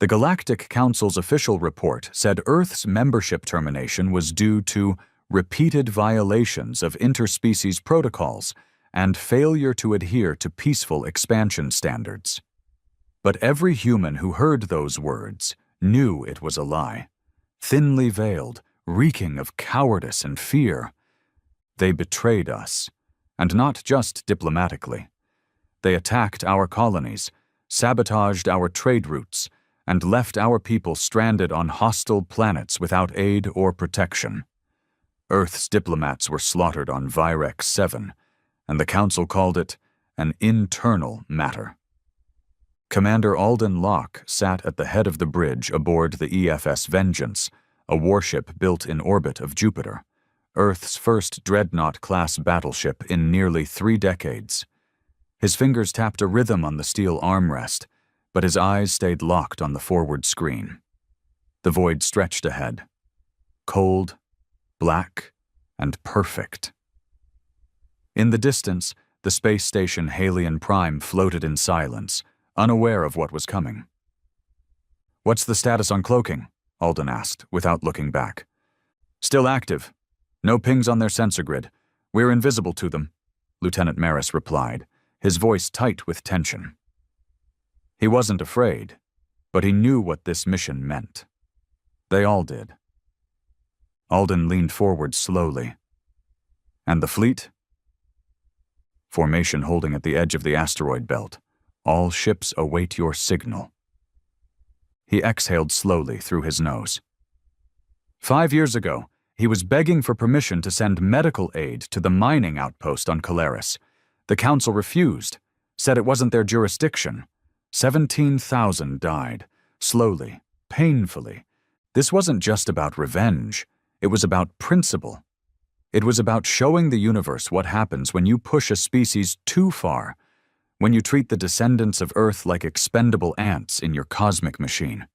The Galactic Council's official report said Earth's membership termination was due to repeated violations of interspecies protocols and failure to adhere to peaceful expansion standards. But every human who heard those words knew it was a lie, thinly veiled, reeking of cowardice and fear. They betrayed us, and not just diplomatically. They attacked our colonies, sabotaged our trade routes, and left our people stranded on hostile planets without aid or protection. Earth's diplomats were slaughtered on Virex 7, and the Council called it an internal matter. Commander Alden Locke sat at the head of the bridge aboard the EFS Vengeance, a warship built in orbit of Jupiter, Earth's first Dreadnought-class battleship in nearly 3 decades. His fingers tapped a rhythm on the steel armrest, but his eyes stayed locked on the forward screen. The void stretched ahead. Cold, black, and perfect. In the distance, the space station Halion Prime floated in silence, unaware of what was coming. "What's the status on cloaking?" Alden asked, without looking back. "Still active. No pings on their sensor grid. We're invisible to them," Lieutenant Maris replied, his voice tight with tension. He wasn't afraid, but he knew what this mission meant. They all did. Alden leaned forward slowly. "And the fleet?" "Formation holding at the edge of the asteroid belt. All ships await your signal." He exhaled slowly through his nose. 5 years ago, he was begging for permission to send medical aid to the mining outpost on Calaris. The Council refused, said it wasn't their jurisdiction. 17,000 died, slowly, painfully. This wasn't just about revenge. It was about principle. It was about showing the universe what happens when you push a species too far, when you treat the descendants of Earth like expendable ants in your cosmic machine.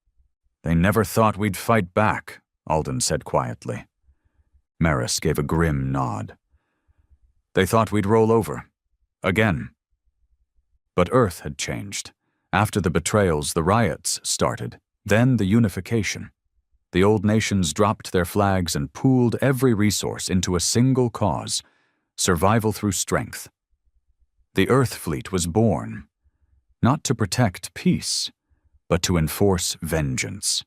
"They never thought we'd fight back," Alden said quietly. Maris gave a grim nod. "They thought we'd roll over. Again." But Earth had changed. After the betrayals, the riots started, then the unification. The old nations dropped their flags and pooled every resource into a single cause: survival through strength. The Earth fleet was born, not to protect peace, but to enforce vengeance.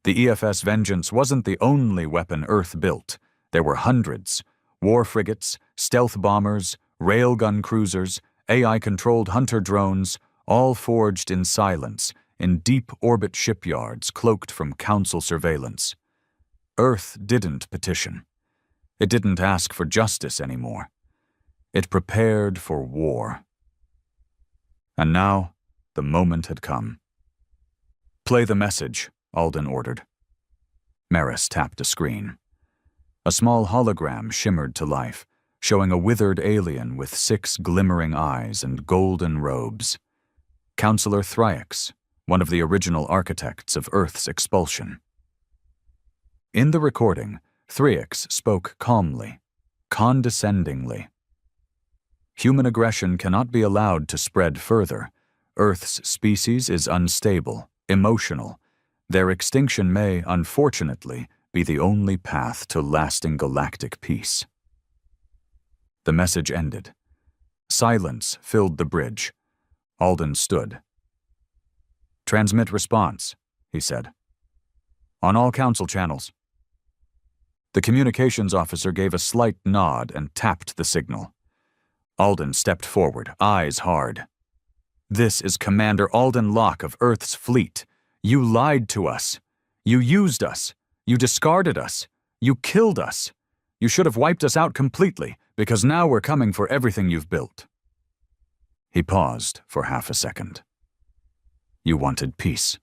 The EFS Vengeance wasn't the only weapon Earth built. There were hundreds: war frigates, stealth bombers, railgun cruisers, AI-controlled hunter drones, all forged in silence, in deep-orbit shipyards cloaked from Council surveillance. Earth didn't petition. It didn't ask for justice anymore. It prepared for war. And now, the moment had come. "Play the message," Alden ordered. Maris tapped a screen. A small hologram shimmered to life, showing a withered alien with 6 glimmering eyes and golden robes. Counselor Thryax, one of the original architects of Earth's expulsion. In the recording, Thryax spoke calmly, condescendingly. "Human aggression cannot be allowed to spread further. Earth's species is unstable, emotional. Their extinction may, unfortunately, be the only path to lasting galactic peace." The message ended. Silence filled the bridge. Alden stood. "Transmit response," he said. "On all Council channels." The communications officer gave a slight nod and tapped the signal. Alden stepped forward, eyes hard. "This is Commander Alden Locke of Earth's fleet. You lied to us. You used us. You discarded us. You killed us. You should have wiped us out completely, because now we're coming for everything you've built." He paused for half a second. "You wanted peace,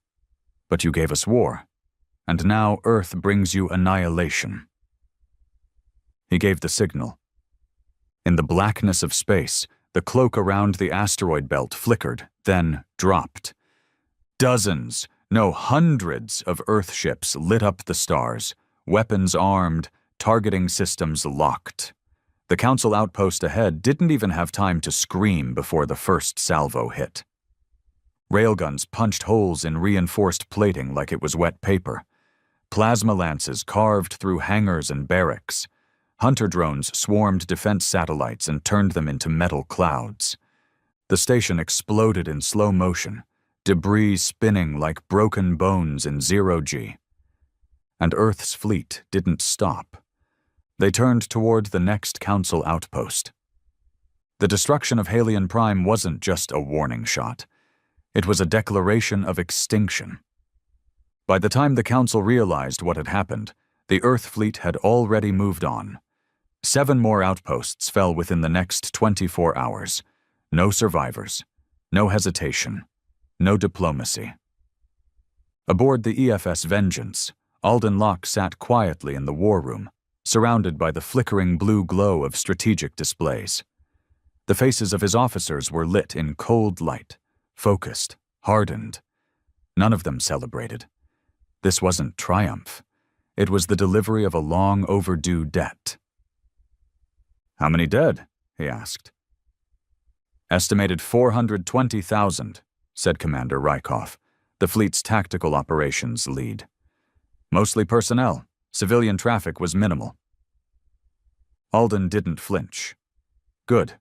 but you gave us war, and now Earth brings you annihilation." He gave the signal. In the blackness of space, the cloak around the asteroid belt flickered, then dropped. Dozens, no hundreds of Earth ships lit up the stars, weapons armed, targeting systems locked. The Council outpost ahead didn't even have time to scream before the first salvo hit. Railguns punched holes in reinforced plating like it was wet paper. Plasma lances carved through hangars and barracks. Hunter drones swarmed defense satellites and turned them into metal clouds. The station exploded in slow motion, debris spinning like broken bones in zero-G. And Earth's fleet didn't stop. They turned toward the next Council outpost. The destruction of Halion Prime wasn't just a warning shot. It was a declaration of extinction. By the time the Council realized what had happened, the Earth fleet had already moved on. 7 more outposts fell within the next 24 hours. No survivors, no hesitation, no diplomacy. Aboard the EFS Vengeance, Alden Locke sat quietly in the war room, surrounded by the flickering blue glow of strategic displays. The faces of his officers were lit in cold light, focused, hardened. None of them celebrated. This wasn't triumph. It was the delivery of a long overdue debt. "How many dead?" he asked. "Estimated 420,000, said Commander Rykov, the fleet's tactical operations lead. "Mostly personnel. Civilian traffic was minimal." Alden didn't flinch. "Good.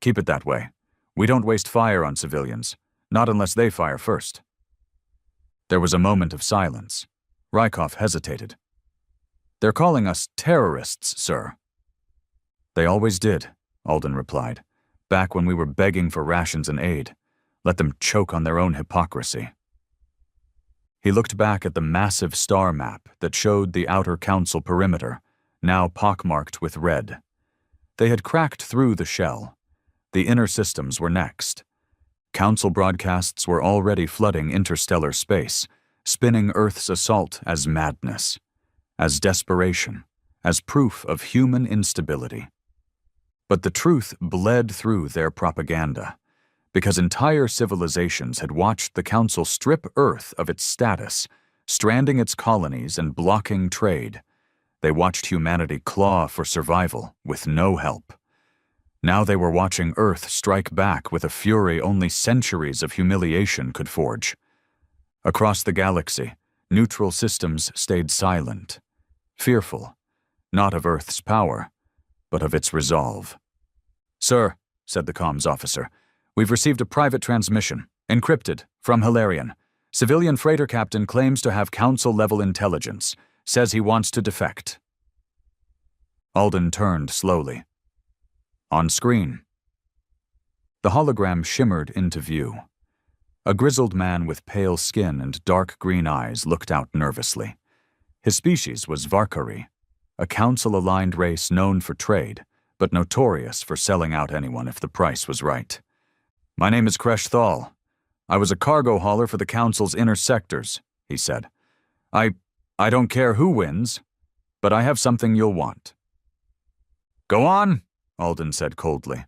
Keep it that way. We don't waste fire on civilians, not unless they fire first." There was a moment of silence. Rykov hesitated. "They're calling us terrorists, sir." "They always did," Alden replied, "back when we were begging for rations and aid. Let them choke on their own hypocrisy." He looked back at the massive star map that showed the outer Council perimeter, now pockmarked with red. They had cracked through the shell. The inner systems were next. Council broadcasts were already flooding interstellar space, spinning Earth's assault as madness, as desperation, as proof of human instability. But the truth bled through their propaganda, because entire civilizations had watched the Council strip Earth of its status, stranding its colonies and blocking trade. They watched humanity claw for survival with no help. Now they were watching Earth strike back with a fury only centuries of humiliation could forge. Across the galaxy, neutral systems stayed silent, fearful, not of Earth's power, but of its resolve. "Sir," said the comms officer, "we've received a private transmission, encrypted, from Hilarion. Civilian freighter captain claims to have Council-level intelligence, says he wants to defect." Alden turned slowly. On screen. The hologram shimmered into view. A grizzled man with pale skin and dark green eyes looked out nervously. His species was Varkari, a Council-aligned race known for trade, but notorious for selling out anyone if the price was right. "My name is Kresh Thal. I was a cargo hauler for the Council's inner sectors," he said. I don't care who wins, but I have something you'll want." "Go on," Alden said coldly.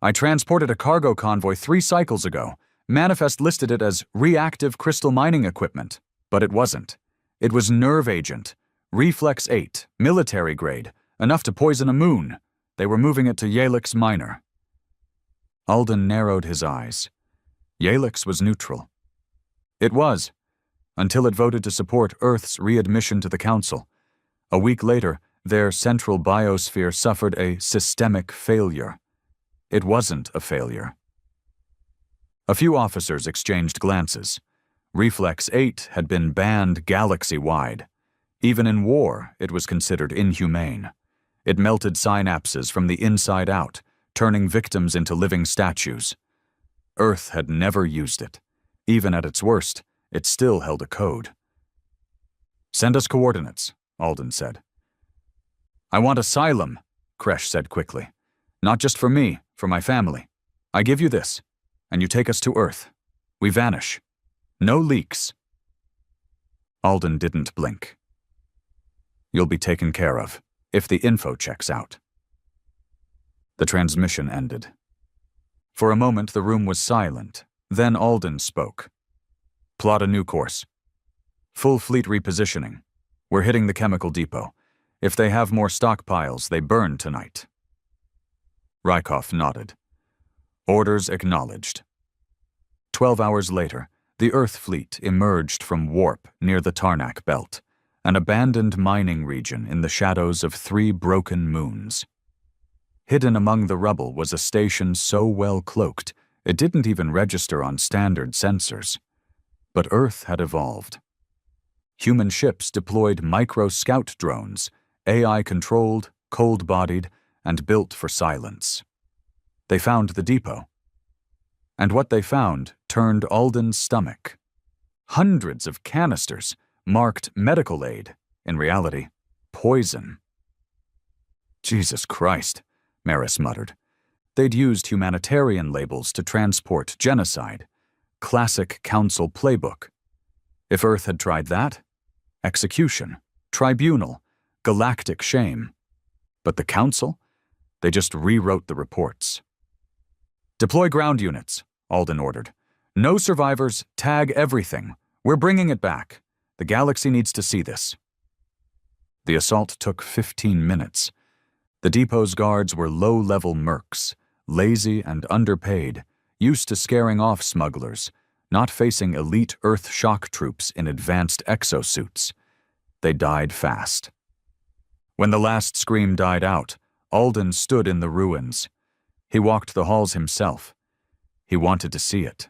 "I transported a cargo convoy 3 cycles ago. Manifest listed it as reactive crystal mining equipment, but it wasn't. It was nerve agent, Reflex 8, military grade, enough to poison a moon. They were moving it to Yalix Minor." Alden narrowed his eyes. Yalix was neutral. It was, until it voted to support Earth's readmission to the Council. A week later, their central biosphere suffered a systemic failure. It wasn't a failure. A few officers exchanged glances. Reflex 8 had been banned galaxy-wide. Even in war, it was considered inhumane. It melted synapses from the inside out, turning victims into living statues. Earth had never used it. Even at its worst, it still held a code. "Send us coordinates," Alden said. "I want asylum," Kresh said quickly. "Not just for me, for my family. I give you this, and you take us to Earth. We vanish. No leaks." Alden didn't blink. "You'll be taken care of, if the info checks out." The transmission ended. For a moment the room was silent, then Alden spoke. "Plot a new course. Full fleet repositioning. We're hitting the chemical depot. If they have more stockpiles, they burn tonight." Rykov nodded. "Orders acknowledged." 12 hours later, the Earth fleet emerged from warp near the Tarnak Belt, an abandoned mining region in the shadows of 3 broken moons. Hidden among the rubble was a station so well cloaked it didn't even register on standard sensors. But Earth had evolved. Human ships deployed micro-scout drones, AI-controlled, cold-bodied, and built for silence. They found the depot. And what they found turned Alden's stomach. Hundreds of canisters marked medical aid, in reality, poison. Jesus Christ, Maris muttered. They'd used humanitarian labels to transport genocide. Classic council playbook. If Earth had tried that, execution, tribunal, galactic shame. But the council? They just rewrote the reports. Deploy ground units, Alden ordered. No survivors, tag everything. We're bringing it back. The galaxy needs to see this. The assault took 15 minutes. The depot's guards were low-level mercs, lazy and underpaid, used to scaring off smugglers, not facing elite Earth shock troops in advanced exosuits. They died fast. When the last scream died out, Alden stood in the ruins. He walked the halls himself. He wanted to see it.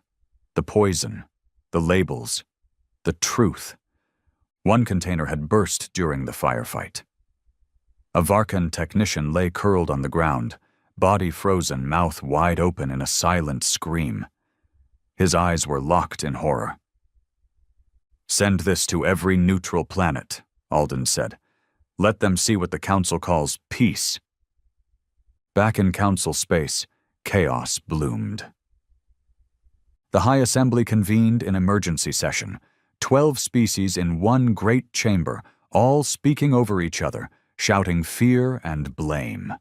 The poison, the labels, the truth. One container had burst during the firefight. A Varkan technician lay curled on the ground, body frozen, mouth wide open in a silent scream. His eyes were locked in horror. Send this to every neutral planet, Alden said. Let them see what the Council calls peace. Back in Council space, chaos bloomed. The High Assembly convened in emergency session, 12 species in one great chamber, all speaking over each other, shouting fear and blame.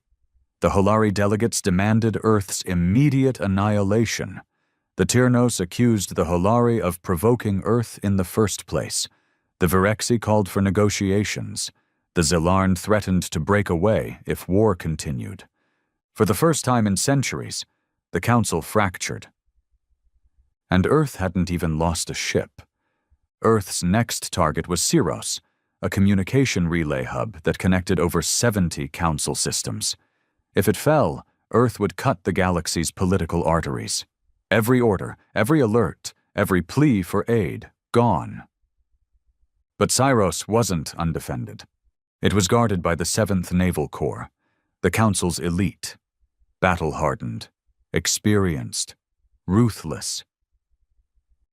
The Holari delegates demanded Earth's immediate annihilation. The Tyrnos accused the Holari of provoking Earth in the first place. The Virexi called for negotiations. The Zilarn threatened to break away if war continued. For the first time in centuries, the Council fractured. And Earth hadn't even lost a ship. Earth's next target was Syros, a communication relay hub that connected over 70 Council systems. If it fell, Earth would cut the galaxy's political arteries. Every order, every alert, every plea for aid, gone. But Syros wasn't undefended. It was guarded by the 7th Naval Corps, the Council's elite, battle-hardened, experienced, ruthless.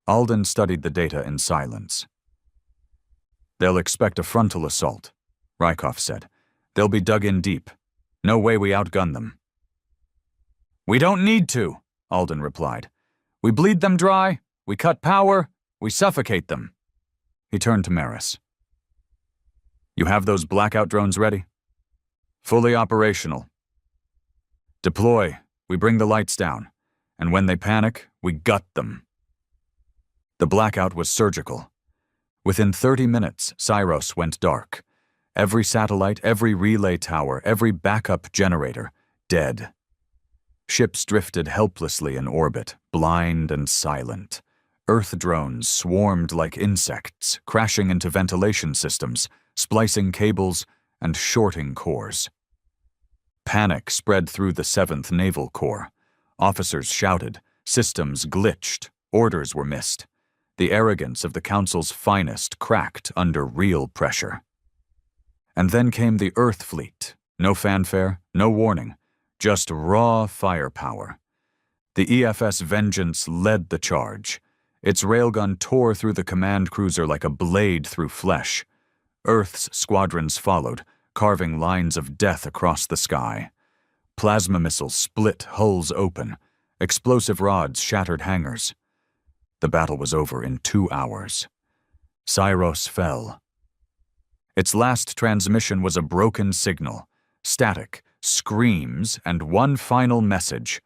Alden studied the data in silence. They'll expect a frontal assault, Rykov said. They'll be dug in deep. No way we outgun them. We don't need to, Alden replied. We bleed them dry, we cut power, we suffocate them. He turned to Maris. You have those blackout drones ready? Fully operational. Deploy, we bring the lights down, and when they panic, we gut them. The blackout was surgical. Within 30 minutes, Syros went dark. Every satellite, every relay tower, every backup generator, dead. Ships drifted helplessly in orbit, blind and silent. Earth drones swarmed like insects, crashing into ventilation systems, splicing cables, and shorting cores. Panic spread through the 7th Naval Corps. Officers shouted, systems glitched, orders were missed. The arrogance of the Council's finest cracked under real pressure. And then came the Earth fleet. No fanfare, no warning. Just raw firepower. The EFS Vengeance led the charge. Its railgun tore through the command cruiser like a blade through flesh. Earth's squadrons followed, carving lines of death across the sky. Plasma missiles split hulls open. Explosive rods shattered hangars. The battle was over in 2 hours. Syros fell. Its last transmission was a broken signal, static, screams, and one final message.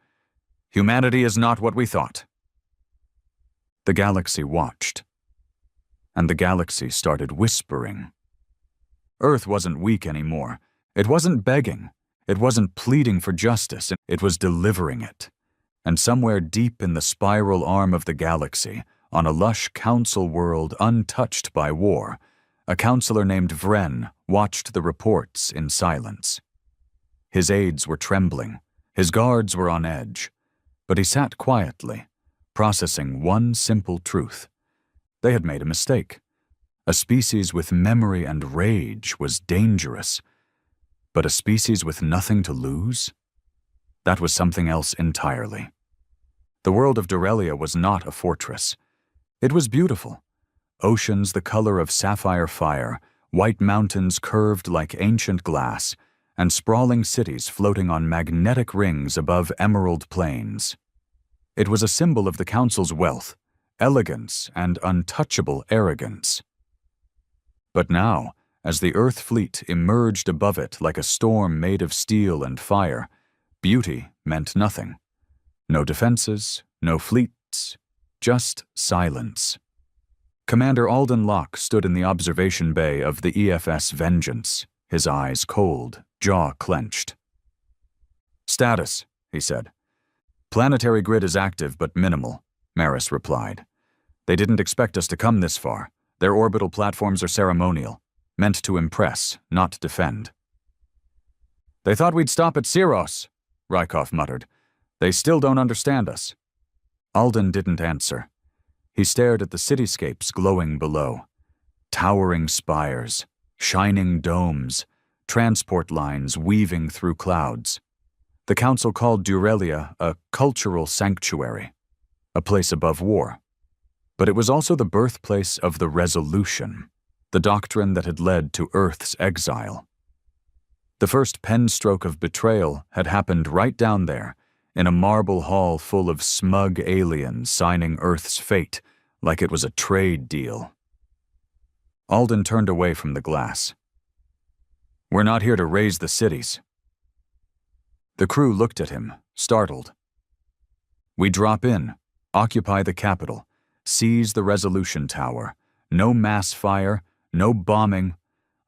Humanity is not what we thought. The galaxy watched. And the galaxy started whispering. Earth wasn't weak anymore. It wasn't begging. It wasn't pleading for justice. It was delivering it. And somewhere deep in the spiral arm of the galaxy, on a lush council world untouched by war, a counselor named Vren watched the reports in silence. His aides were trembling, his guards were on edge, but he sat quietly, processing one simple truth. They had made a mistake. A species with memory and rage was dangerous, but a species with nothing to lose? That was something else entirely. The world of Dorelia was not a fortress. It was beautiful. Oceans the color of sapphire fire, white mountains curved like ancient glass, and sprawling cities floating on magnetic rings above emerald plains. It was a symbol of the Council's wealth, elegance, and untouchable arrogance. But now, as the Earth fleet emerged above it like a storm made of steel and fire, beauty meant nothing. No defenses, no fleets, just silence. Commander Alden Locke stood in the observation bay of the EFS Vengeance, his eyes cold, jaw clenched. "Status," he said. "Planetary grid is active but minimal," Maris replied. "They didn't expect us to come this far. Their orbital platforms are ceremonial, meant to impress, not defend." "They thought we'd stop at Syros," Rykov muttered. "They still don't understand us." Alden didn't answer. He stared at the cityscapes glowing below. Towering spires, shining domes, transport lines weaving through clouds. The Council called Dorelia a cultural sanctuary, a place above war. But it was also the birthplace of the Resolution, the doctrine that had led to Earth's exile. The first pen stroke of betrayal had happened right down there, in a marble hall full of smug aliens signing Earth's fate like it was a trade deal. Alden turned away from the glass. "We're not here to raise the cities." The crew looked at him, startled. "We drop in, occupy the capital, seize the Resolution Tower. No mass fire, no bombing.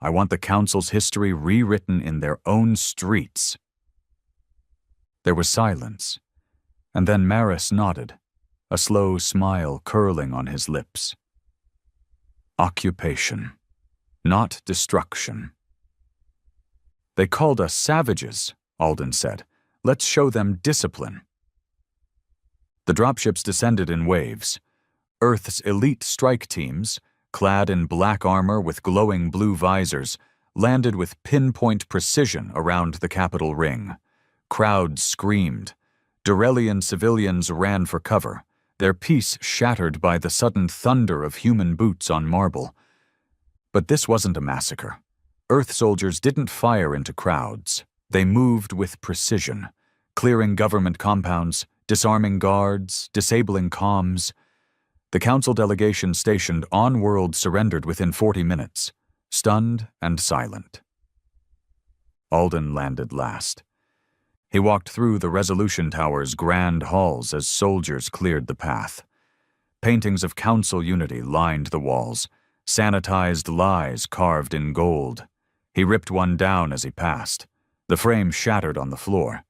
I want the Council's history rewritten in their own streets." There was silence, and then Maris nodded, a slow smile curling on his lips. Occupation, not destruction. "They called us savages," Alden said. "Let's show them discipline." The dropships descended in waves. Earth's elite strike teams, clad in black armor with glowing blue visors, landed with pinpoint precision around the capital ring. Crowds screamed. Dorelian civilians ran for cover, their peace shattered by the sudden thunder of human boots on marble. But this wasn't a massacre. Earth soldiers didn't fire into crowds. They moved with precision, clearing government compounds, disarming guards, disabling comms. The Council delegation stationed on-world surrendered within 40 minutes, stunned and silent. Alden landed last. He walked through the Resolution Tower's grand halls as soldiers cleared the path. Paintings of Council unity lined the walls, sanitized lies carved in gold. He ripped one down as he passed. The frame shattered on the floor.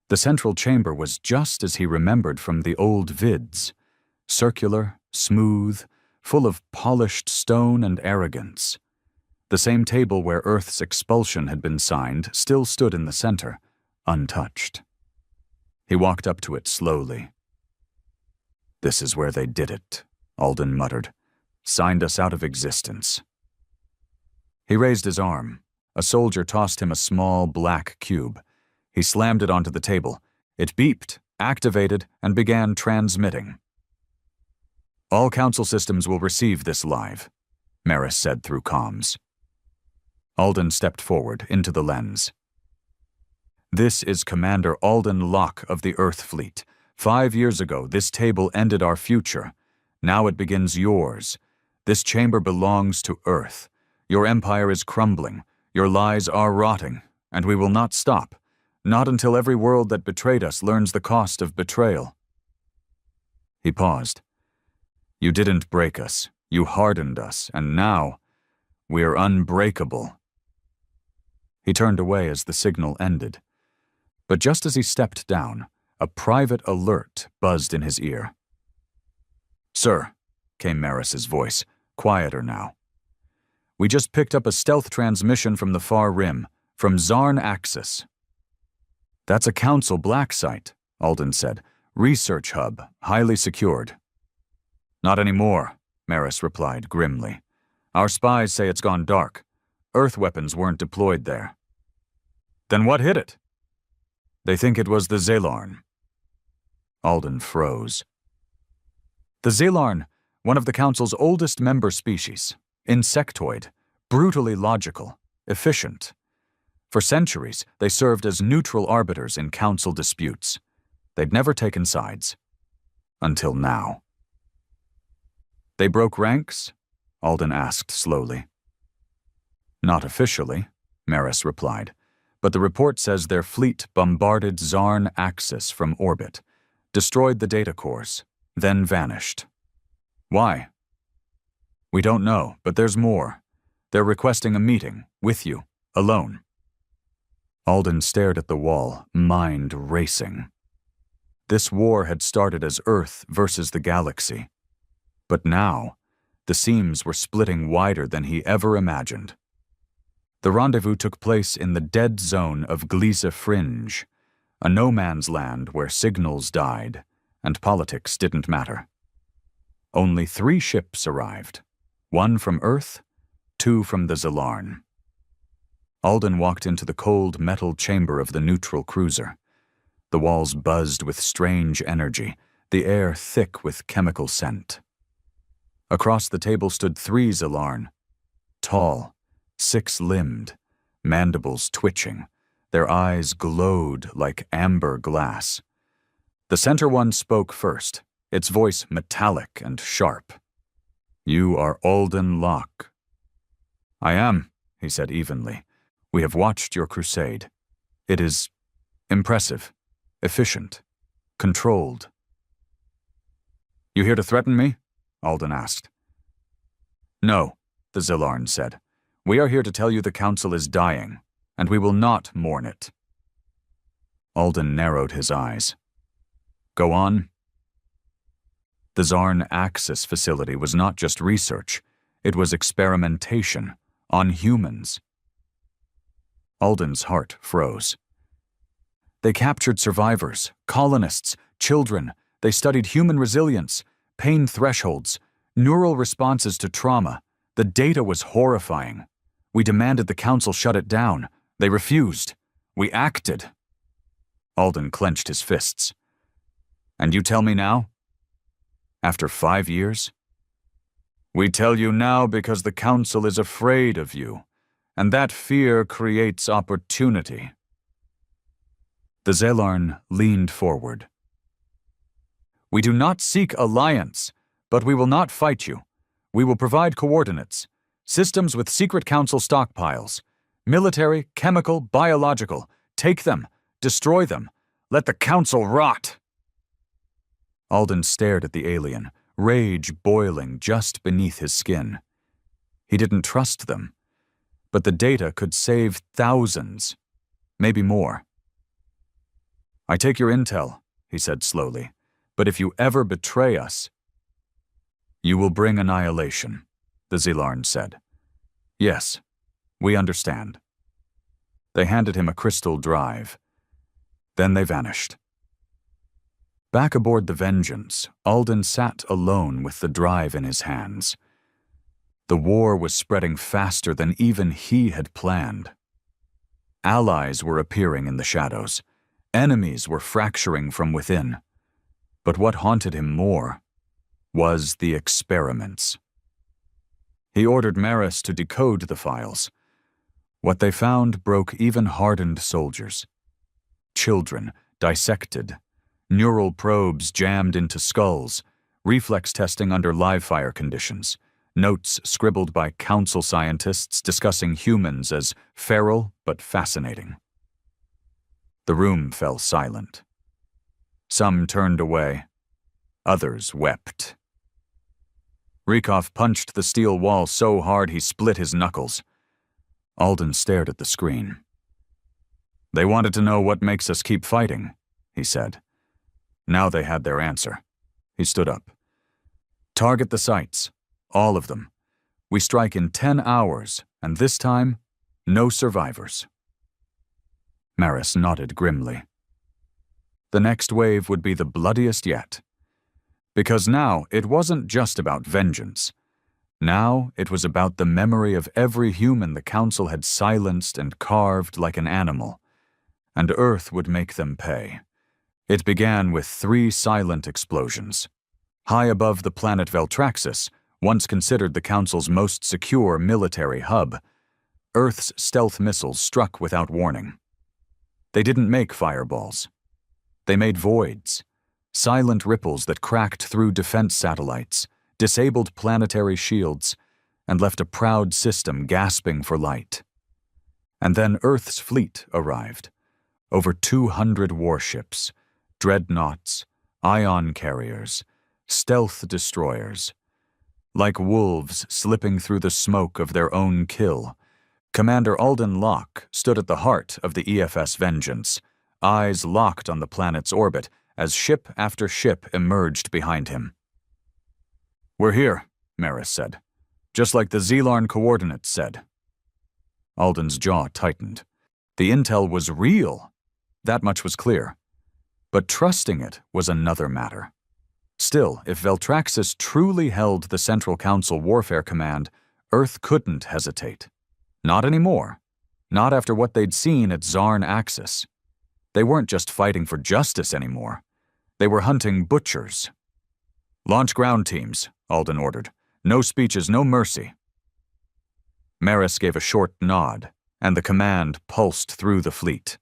The central chamber was just as he remembered from the old vids. Circular, smooth, full of polished stone and arrogance. The same table where Earth's expulsion had been signed still stood in the center, untouched. He walked up to it slowly. "This is where they did it," Alden muttered. "Signed us out of existence." He raised his arm. A soldier tossed him a small black cube. He slammed it onto the table. It beeped, activated, and began transmitting. "All Council systems will receive this live," Maris said through comms. Alden stepped forward into the lens. "This is Commander Alden Locke of the Earth Fleet. 5 years ago, this table ended our future. Now it begins yours. This chamber belongs to Earth. Your empire is crumbling. Your lies are rotting, and we will not stop. Not until every world that betrayed us learns the cost of betrayal." He paused. "You didn't break us. You hardened us, and now we're unbreakable." He turned away as the signal ended. But just as he stepped down, A private alert buzzed in his ear. "Sir," came Maris's voice, quieter now. "We just picked up a stealth transmission from the far rim, from Zarn Axis." "That's a Council black site," Alden said. "Research hub, highly secured." "Not anymore," Maris replied grimly. "Our spies say it's gone dark. Earth weapons weren't deployed there." "Then what hit it?" "They think it was the Zelarn." Alden froze. The Zelarn, one of the Council's oldest member species, insectoid, brutally logical, efficient. For centuries, they served as neutral arbiters in Council disputes. They'd never taken sides. Until now. "They broke ranks?" Alden asked slowly. "Not officially," Maris replied, "but the report says their fleet bombarded Zarn Axis from orbit, destroyed the data cores, then vanished." "Why?" "We don't know, but there's more. They're requesting a meeting, with you, alone." Alden stared at the wall, mind racing. This war had started as Earth versus the galaxy. But now, the seams were splitting wider than he ever imagined. The rendezvous took place in the dead zone of Gliese Fringe, a no-man's land where signals died, and politics didn't matter. Only 3 ships arrived, 1 from Earth, 2 from the Zelarn. Alden walked into the cold metal chamber of the neutral cruiser. The walls buzzed with strange energy, the air thick with chemical scent. Across the table stood 3 Zelarn, tall, 6-limbed, mandibles twitching. Their eyes glowed like amber glass. The center one spoke first, its voice metallic and sharp. "You are Alden Locke." "I am," he said evenly. "We have watched your crusade. It is impressive, efficient, controlled." "You here to threaten me?" Alden asked. "No," the Zelarn said. "We are here to tell you the Council is dying, and we will not mourn it." Alden narrowed his eyes. "Go on." The Zarn Axis facility was not just research, it was experimentation on humans. Alden's heart froze. They captured survivors, colonists, children. They studied human resilience, pain thresholds, neural responses to trauma. The data was horrifying. We demanded the Council shut it down. They refused. We acted. Alden clenched his fists. "And you tell me now? After 5 years?" "We tell you now because the Council is afraid of you, and that fear creates opportunity." The Zelarn leaned forward. "We do not seek alliance, but we will not fight you. We will provide coordinates, systems with secret Council stockpiles, military, chemical, biological. Take them, destroy them, let the Council rot." Alden stared at the alien, rage boiling just beneath his skin. He didn't trust them, but the data could save thousands, maybe more. "I take your intel," he said slowly, "but if you ever betray us—" "You will bring annihilation," the Zelarn said. "Yes, we understand." They handed him a crystal drive. Then they vanished. Back aboard the Vengeance, Alden sat alone with the drive in his hands. The war was spreading faster than even he had planned. Allies were appearing in the shadows. Enemies were fracturing from within. But what haunted him more was the experiments. He ordered Maris to decode the files. What they found broke even hardened soldiers. Children dissected, neural probes jammed into skulls, reflex testing under live fire conditions, notes scribbled by Council scientists discussing humans as feral but fascinating. The room fell silent. Some turned away. Others wept. Rykov punched the steel wall so hard he split his knuckles. Alden stared at the screen. "They wanted to know what makes us keep fighting," he said. Now they had their answer. He stood up. Target the sites. All of them. We strike in 10 hours, and this time, no survivors. Maris nodded grimly. The next wave would be the bloodiest yet. Because now it wasn't just about vengeance. Now it was about the memory of every human the Council had silenced and carved like an animal. And Earth would make them pay. It began with 3 silent explosions. High above the planet Veltraxis, once considered the Council's most secure military hub, Earth's stealth missiles struck without warning. They didn't make fireballs. They made voids, silent ripples that cracked through defense satellites, disabled planetary shields, and left a proud system gasping for light. And then Earth's fleet arrived. Over 200 warships, dreadnoughts, ion carriers, stealth destroyers. Like wolves slipping through the smoke of their own kill, Commander Alden Locke stood at the heart of the EFS vengeance, eyes locked on the planet's orbit as ship after ship emerged behind him. "We're here," Maris said, "just like the Zelarn coordinates said." Alden's jaw tightened. The intel was real. That much was clear. But trusting it was another matter. Still, if Veltraxis truly held the Central Council Warfare Command, Earth couldn't hesitate. Not anymore. Not after what they'd seen at Zarn Axis. They weren't just fighting for justice anymore. They were hunting butchers. "Launch ground teams," Alden ordered. "No speeches, no mercy." Maris gave a short nod, and the command pulsed through the fleet.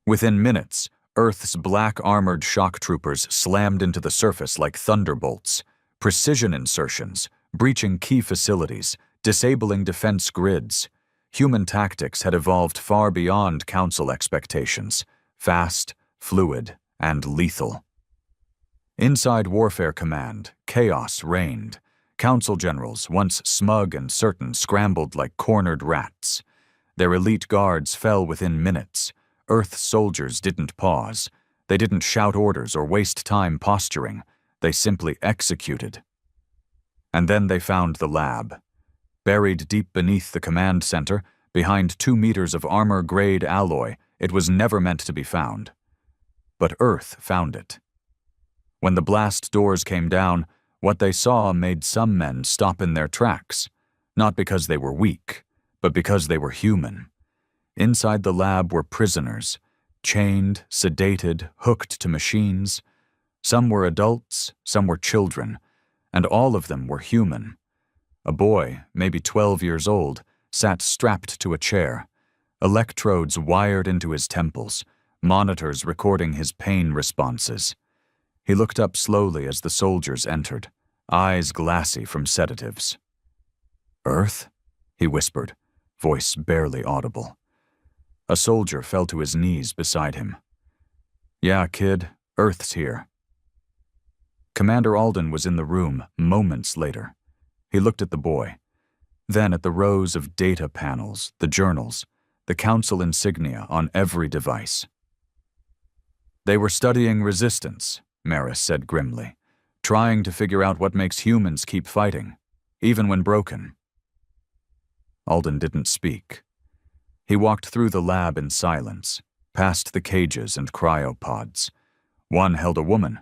Within minutes, Earth's black-armored shock troopers slammed into the surface like thunderbolts, precision insertions, breaching key facilities, disabling defense grids. Human tactics had evolved far beyond Council expectations, fast, fluid, and lethal. Inside Warfare Command, chaos reigned. Council generals, once smug and certain, scrambled like cornered rats. Their elite guards fell within minutes. Earth soldiers didn't pause. They didn't shout orders or waste time posturing. They simply executed. And then they found the lab. Buried deep beneath the command center, behind 2 meters of armor-grade alloy, it was never meant to be found. But Earth found it. When the blast doors came down, what they saw made some men stop in their tracks, not because they were weak, but because they were human. Inside the lab were prisoners, chained, sedated, hooked to machines. Some were adults, some were children, and all of them were human. A boy, maybe 12 years old, sat strapped to a chair, electrodes wired into his temples, monitors recording his pain responses. He looked up slowly as the soldiers entered, eyes glassy from sedatives. "Earth?" he whispered, voice barely audible. A soldier fell to his knees beside him. "Yeah, kid, Earth's here." Commander Alden was in the room moments later. He looked at the boy, then at the rows of data panels, the journals, the Council insignia on every device. "They were studying resistance," Maris said grimly, "trying to figure out what makes humans keep fighting, even when broken." Alden didn't speak. He walked through the lab in silence, past the cages and cryopods. One held a woman,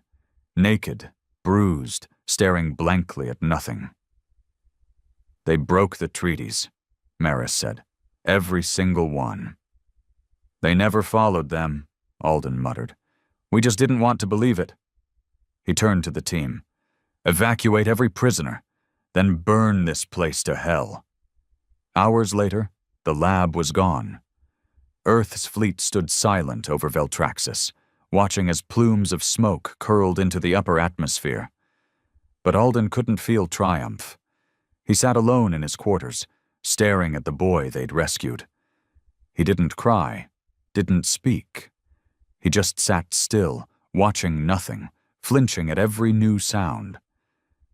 naked, bruised, staring blankly at nothing. "They broke the treaties," Maris said. "Every single one." "They never followed them," Alden muttered. "We just didn't want to believe it." He turned to the team. "Evacuate every prisoner, then burn this place to hell." Hours later, the lab was gone. Earth's fleet stood silent over Veltraxis, watching as plumes of smoke curled into the upper atmosphere. But Alden couldn't feel triumph. He sat alone in his quarters, staring at the boy they'd rescued. He didn't cry, didn't speak. He just sat still, watching nothing, flinching at every new sound.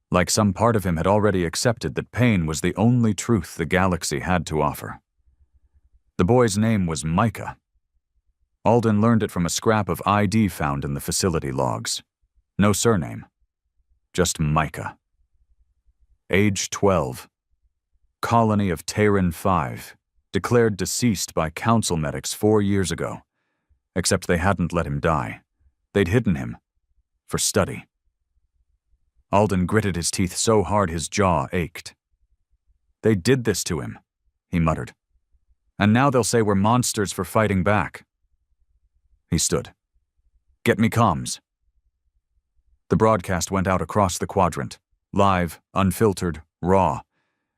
Like some part of him had already accepted that pain was the only truth the galaxy had to offer. The boy's name was Micah. Alden learned it from a scrap of ID found in the facility logs. No surname. Just Micah. Age 12. Colony of Terran 5. Declared deceased by council medics 4 years ago. Except they hadn't let him die. They'd hidden him. For study. Alden gritted his teeth so hard his jaw ached. They did this to him, he muttered. And now they'll say we're monsters for fighting back. He stood. Get me comms. The broadcast went out across the quadrant. Live, unfiltered, raw.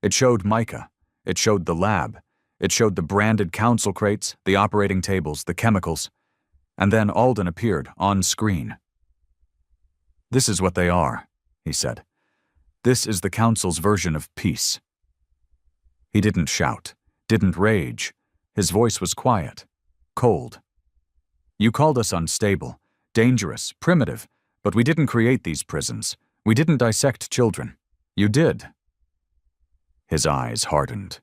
It showed Micah. It showed the lab. It showed the branded council crates, the operating tables, the chemicals. And then Alden appeared on screen. This is what they are, he said. This is the council's version of peace. He didn't shout, didn't rage. His voice was quiet, cold. You called us unstable, dangerous, primitive, but we didn't create these prisons. We didn't dissect children. You did. His eyes hardened.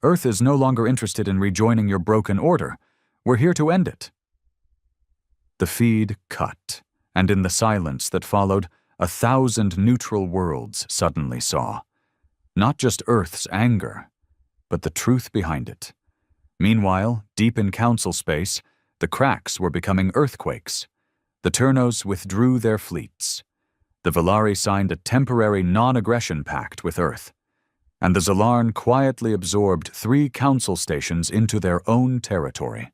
Earth is no longer interested in rejoining your broken order. We're here to end it. The feed cut, and in the silence that followed, 1,000 neutral worlds suddenly saw. Not just Earth's anger, but the truth behind it. Meanwhile, deep in council space, the cracks were becoming earthquakes. The Turnos withdrew their fleets. The Valari signed a temporary non-aggression pact with Earth. And the Zalarn quietly absorbed 3 council stations into their own territory.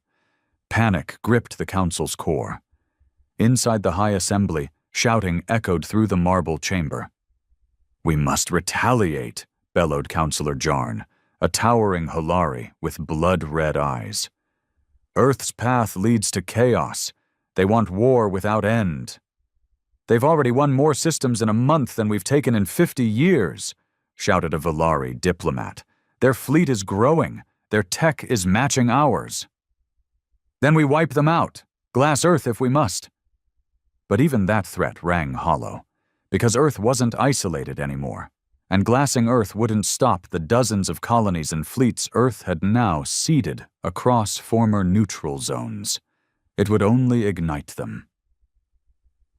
Panic gripped the council's core. Inside the High Assembly, shouting echoed through the marble chamber. We must retaliate, bellowed Councillor Jarn, a towering Holari with blood-red eyes. Earth's path leads to chaos. They want war without end. They've already won more systems in a month than we've taken in 50 years, shouted a Valari diplomat. Their fleet is growing. Their tech is matching ours. Then we wipe them out. Glass Earth if we must. But even that threat rang hollow, because Earth wasn't isolated anymore, and glassing Earth wouldn't stop the dozens of colonies and fleets Earth had now seeded across former neutral zones. It would only ignite them.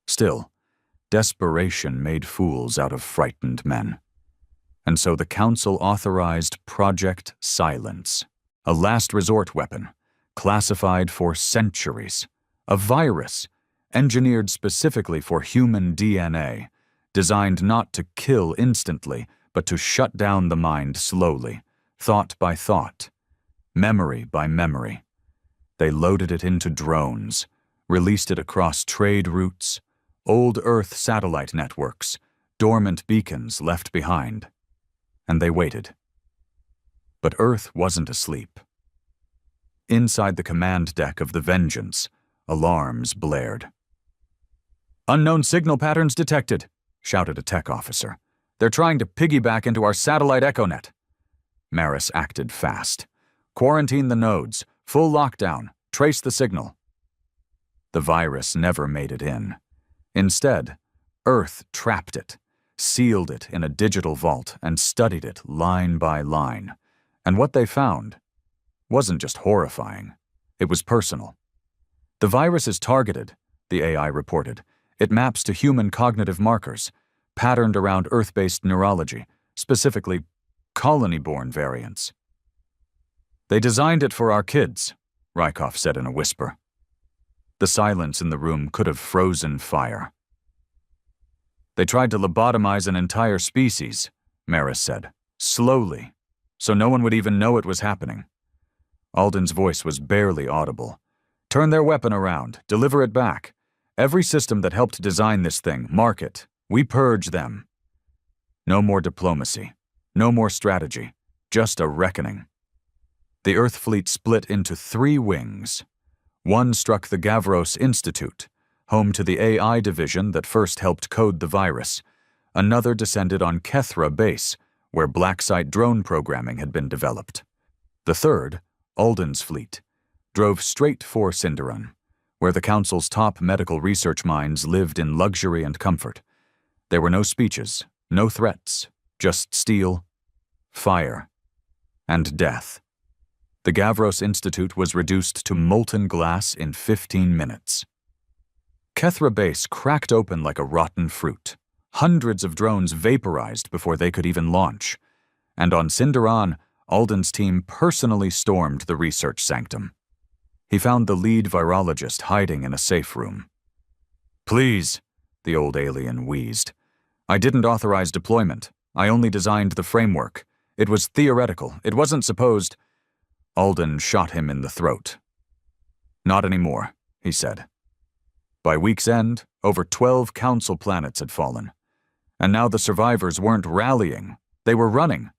Still, desperation made fools out of frightened men. And so the Council authorized Project Silence, a last resort weapon, classified for centuries, a virus, engineered specifically for human DNA, designed not to kill instantly, but to shut down the mind slowly, thought by thought, memory by memory. They loaded it into drones, released it across trade routes, old Earth satellite networks, dormant beacons left behind. And they waited. But Earth wasn't asleep. Inside the command deck of the Vengeance, alarms blared. Unknown signal patterns detected, shouted a tech officer. They're trying to piggyback into our satellite echonet. Maris acted fast. Quarantine the nodes, full lockdown, trace the signal. The virus never made it in. Instead, Earth trapped it, sealed it in a digital vault, and studied it line by line. And what they found wasn't just horrifying. It was personal. The virus is targeted, the AI reported. It maps to human cognitive markers, patterned around Earth-based neurology, specifically colony-born variants. They designed it for our kids, Rykov said in a whisper. The silence in the room could have frozen fire. They tried to lobotomize an entire species, Maris said, slowly, so no one would even know it was happening. Alden's voice was barely audible. Turn their weapon around, deliver it back. Every system that helped design this thing, mark it. We purge them. No more diplomacy, no more strategy, just a reckoning. The Earth fleet split into 3 wings. One struck the Gavros Institute, home to the AI division that first helped code the virus. Another descended on Kethra base, where black site drone programming had been developed. The third, Alden's fleet, drove straight for Sindaran, where the Council's top medical research minds lived in luxury and comfort. There were no speeches, no threats, just steel, fire, and death. The Gavros Institute was reduced to molten glass in 15 minutes. Kethra Base cracked open like a rotten fruit. Hundreds of drones vaporized before they could even launch. And on Sindaran, Alden's team personally stormed the research sanctum. He found the lead virologist hiding in a safe room. "Please," the old alien wheezed. "I didn't authorize deployment. I only designed the framework. It was theoretical. It wasn't supposed—" Alden shot him in the throat. "Not anymore," he said. By week's end, over 12 council planets had fallen. And now the survivors weren't rallying. They were running.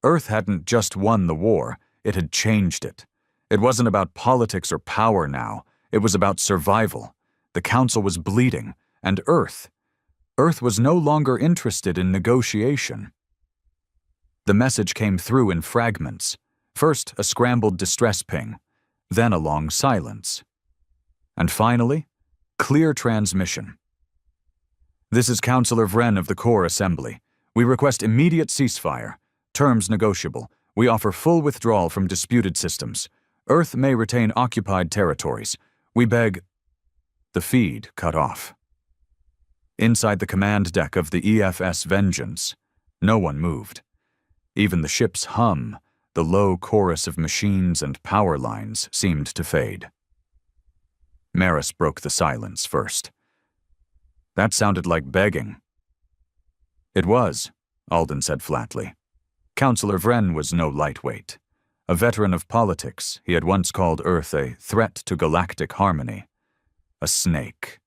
Earth hadn't just won the war, it had changed it. It wasn't about politics or power now. It was about survival. The council was bleeding, and Earth was no longer interested in negotiation. The message came through in fragments. First, a scrambled distress ping, then a long silence. And finally, clear transmission. "This is Councillor Vren of the Core Assembly. We request immediate ceasefire. Terms negotiable. We offer full withdrawal from disputed systems. Earth may retain occupied territories. We beg—" The feed cut off. Inside the command deck of the EFS Vengeance, no one moved. Even the ship's hum, the low chorus of machines and power lines, seemed to fade. Maris broke the silence first. "That sounded like begging." "It was," Alden said flatly. Councillor Vren was no lightweight. A veteran of politics, he had once called Earth a threat to galactic harmony. A snake.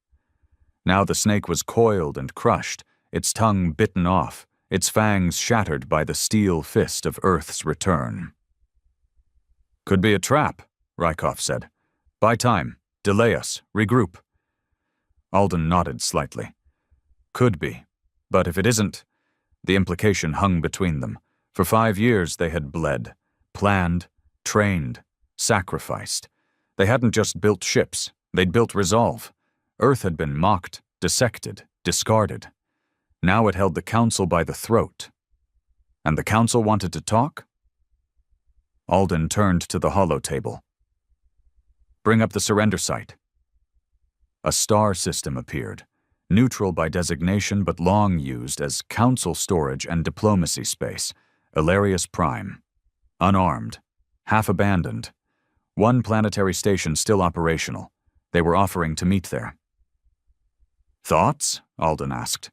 Now the snake was coiled and crushed, its tongue bitten off, its fangs shattered by the steel fist of Earth's return. "Could be a trap," Rykov said. "Buy time. Delay us. Regroup." Alden nodded slightly. "Could be. But if it isn't—" The implication hung between them. For 5 years they had bled, planned, trained, sacrificed. They hadn't just built ships, they'd built resolve. Earth had been mocked, dissected, discarded. Now it held the Council by the throat. And the Council wanted to talk? Alden turned to the holotable. "Bring up the surrender site." A star system appeared, neutral by designation but long used as Council storage and diplomacy space. Ilarius Prime. Unarmed. Half abandoned. One planetary station still operational. They were offering to meet there. "Thoughts?" Alden asked.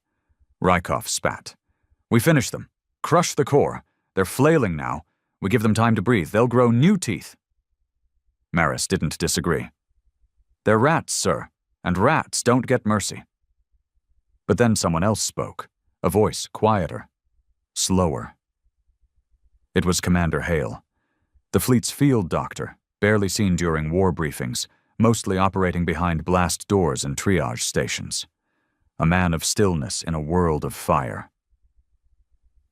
Rykov spat. "We finish them. Crush the core. They're flailing now. We give them time to breathe. They'll grow new teeth." Maris didn't disagree. "They're rats, sir, and rats don't get mercy." But then someone else spoke, a voice quieter, slower. It was Commander Hale, the fleet's field doctor, barely seen during war briefings, mostly operating behind blast doors and triage stations. A man of stillness in a world of fire.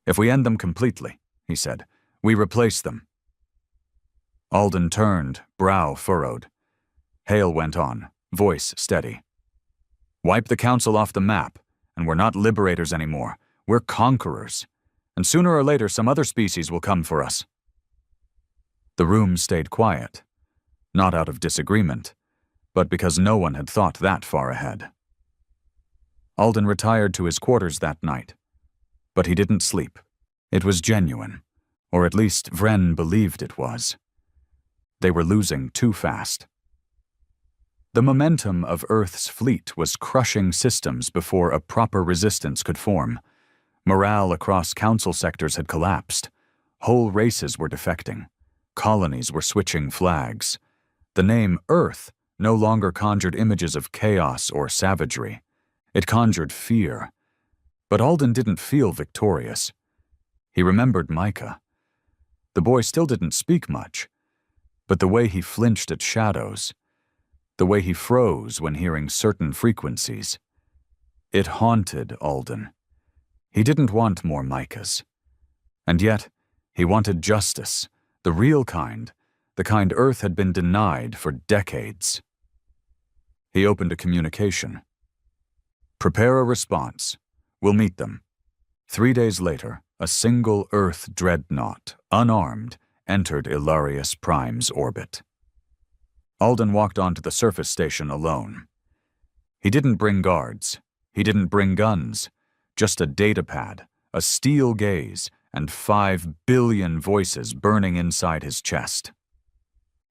"If we end them completely," he said, "we replace them." Alden turned, brow furrowed. Hale went on, voice steady. "Wipe the Council off the map, and we're not liberators anymore. We're conquerors. And sooner or later some other species will come for us." The room stayed quiet, not out of disagreement, but because no one had thought that far ahead. Alden retired to his quarters that night, but he didn't sleep. It was genuine, or at least Vren believed it was. They were losing too fast. The momentum of Earth's fleet was crushing systems before a proper resistance could form. Morale across Council sectors had collapsed. Whole races were defecting. Colonies were switching flags. The name Earth no longer conjured images of chaos or savagery. It conjured fear. But Alden didn't feel victorious. He remembered Micah. The boy still didn't speak much, but the way he flinched at shadows, the way he froze when hearing certain frequencies, it haunted Alden. He didn't want more Micahs. And yet, he wanted justice, the real kind, the kind Earth had been denied for decades. He opened a communication. "Prepare a response. We'll meet them." 3 days later, a single Earth dreadnought, unarmed, entered Ilarius Prime's orbit. Alden walked onto the surface station alone. He didn't bring guards. He didn't bring guns. Just a datapad, a steel gaze, and 5 billion voices burning inside his chest.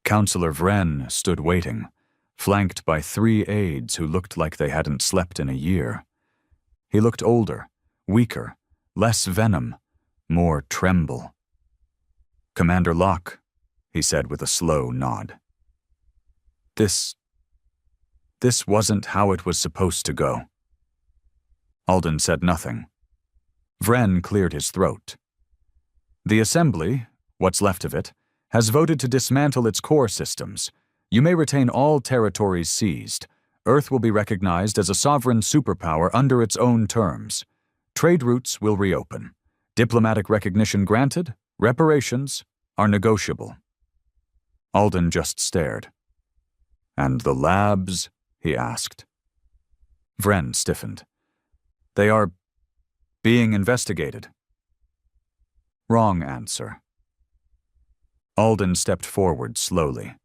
Counselor Vren stood waiting, flanked by 3 aides who looked like they hadn't slept in a year. He looked older, weaker, less venom, more tremble. "Commander Locke," he said with a slow nod. This wasn't how it was supposed to go." Alden said nothing. Vren cleared his throat. "The Assembly, what's left of it, has voted to dismantle its core systems. You may retain all territories seized. Earth will be recognized as a sovereign superpower under its own terms. Trade routes will reopen. Diplomatic recognition granted, reparations are negotiable." Alden just stared. "And the labs?" he asked. Vren stiffened. "They are being investigated." Wrong answer. Alden stepped forward slowly.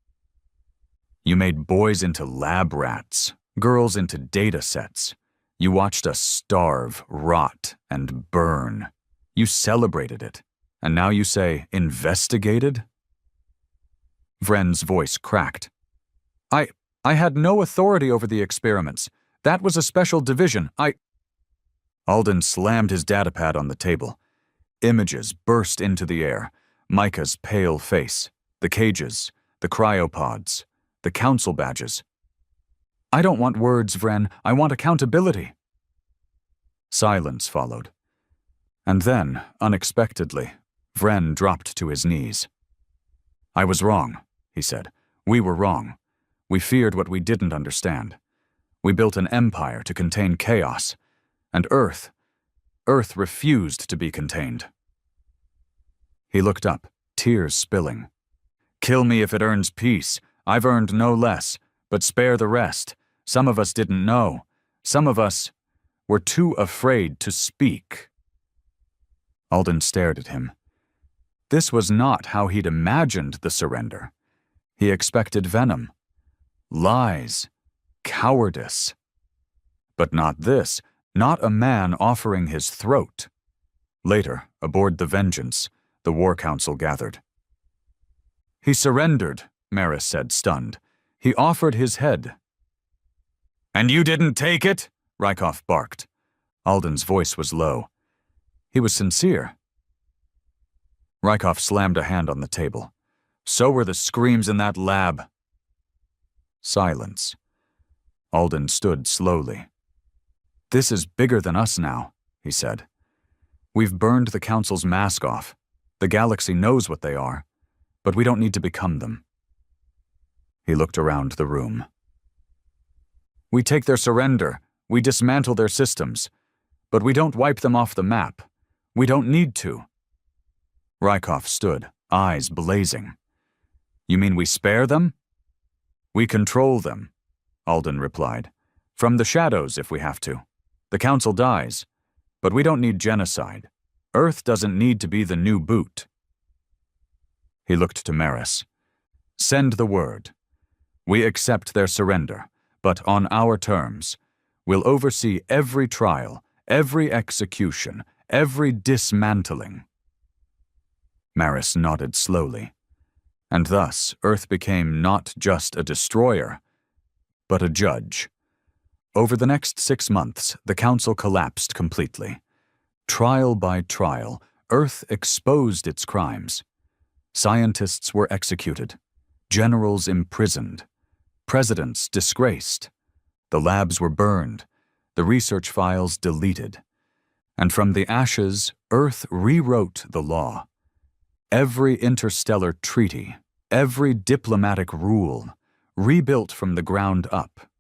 "You made boys into lab rats, girls into data sets. You watched us starve, rot, and burn. You celebrated it. And now you say, investigated?" Vren's voice cracked. I had no authority over the experiments. That was a special division. Alden slammed his datapad on the table. Images burst into the air. Micah's pale face, the cages, the cryopods, the council badges. "I don't want words, Vren. I want accountability." Silence followed. And then, unexpectedly, Vren dropped to his knees. "I was wrong," he said. "We were wrong. We feared what we didn't understand. We built an empire to contain chaos, and Earth refused to be contained." He looked up, tears spilling. "Kill me if it earns peace. I've earned no less, but spare the rest. Some of us didn't know. Some of us were too afraid to speak." Alden stared at him. This was not how he'd imagined the surrender. He expected venom, lies, cowardice. But not this, not a man offering his throat. Later, aboard the Vengeance, the War Council gathered. "He surrendered," Maris said, stunned. "He offered his head." "And you didn't take it?" Rykov barked. Alden's voice was low. He was sincere. Rykov slammed a hand on the table. "So were the screams in that lab." Silence. Alden stood slowly. "This is bigger than us now," he said. "We've burned the Council's mask off. The galaxy knows what they are, but we don't need to become them." He looked around the room. "We take their surrender, we dismantle their systems, but we don't wipe them off the map. We don't need to." Rykov stood, eyes blazing. "You mean we spare them?" "We control them," Alden replied. "From the shadows, if we have to. The Council dies, but we don't need genocide. Earth doesn't need to be the new boot." He looked to Maris. "Send the word. We accept their surrender, but on our terms. We'll oversee every trial, every execution, every dismantling." Maris nodded slowly. And thus, Earth became not just a destroyer, but a judge. Over the next 6 months, the Council collapsed completely. Trial by trial, Earth exposed its crimes. Scientists were executed, generals imprisoned, presidents disgraced. The labs were burned, the research files deleted. And from the ashes, Earth rewrote the law. Every interstellar treaty, every diplomatic rule, rebuilt from the ground up.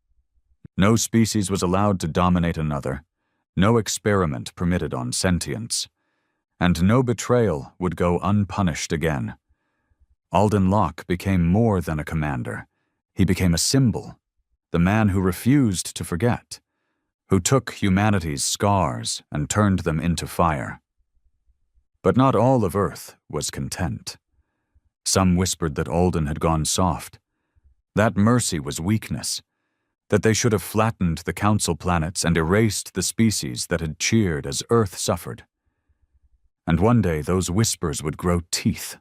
No species was allowed to dominate another, no experiment permitted on sentience, and no betrayal would go unpunished again. Alden Locke became more than a commander. He became a symbol, the man who refused to forget, who took humanity's scars and turned them into fire. But not all of Earth was content. Some whispered that Alden had gone soft. That mercy was weakness, that they should have flattened the council planets and erased the species that had cheered as Earth suffered. And one day those whispers would grow teeth.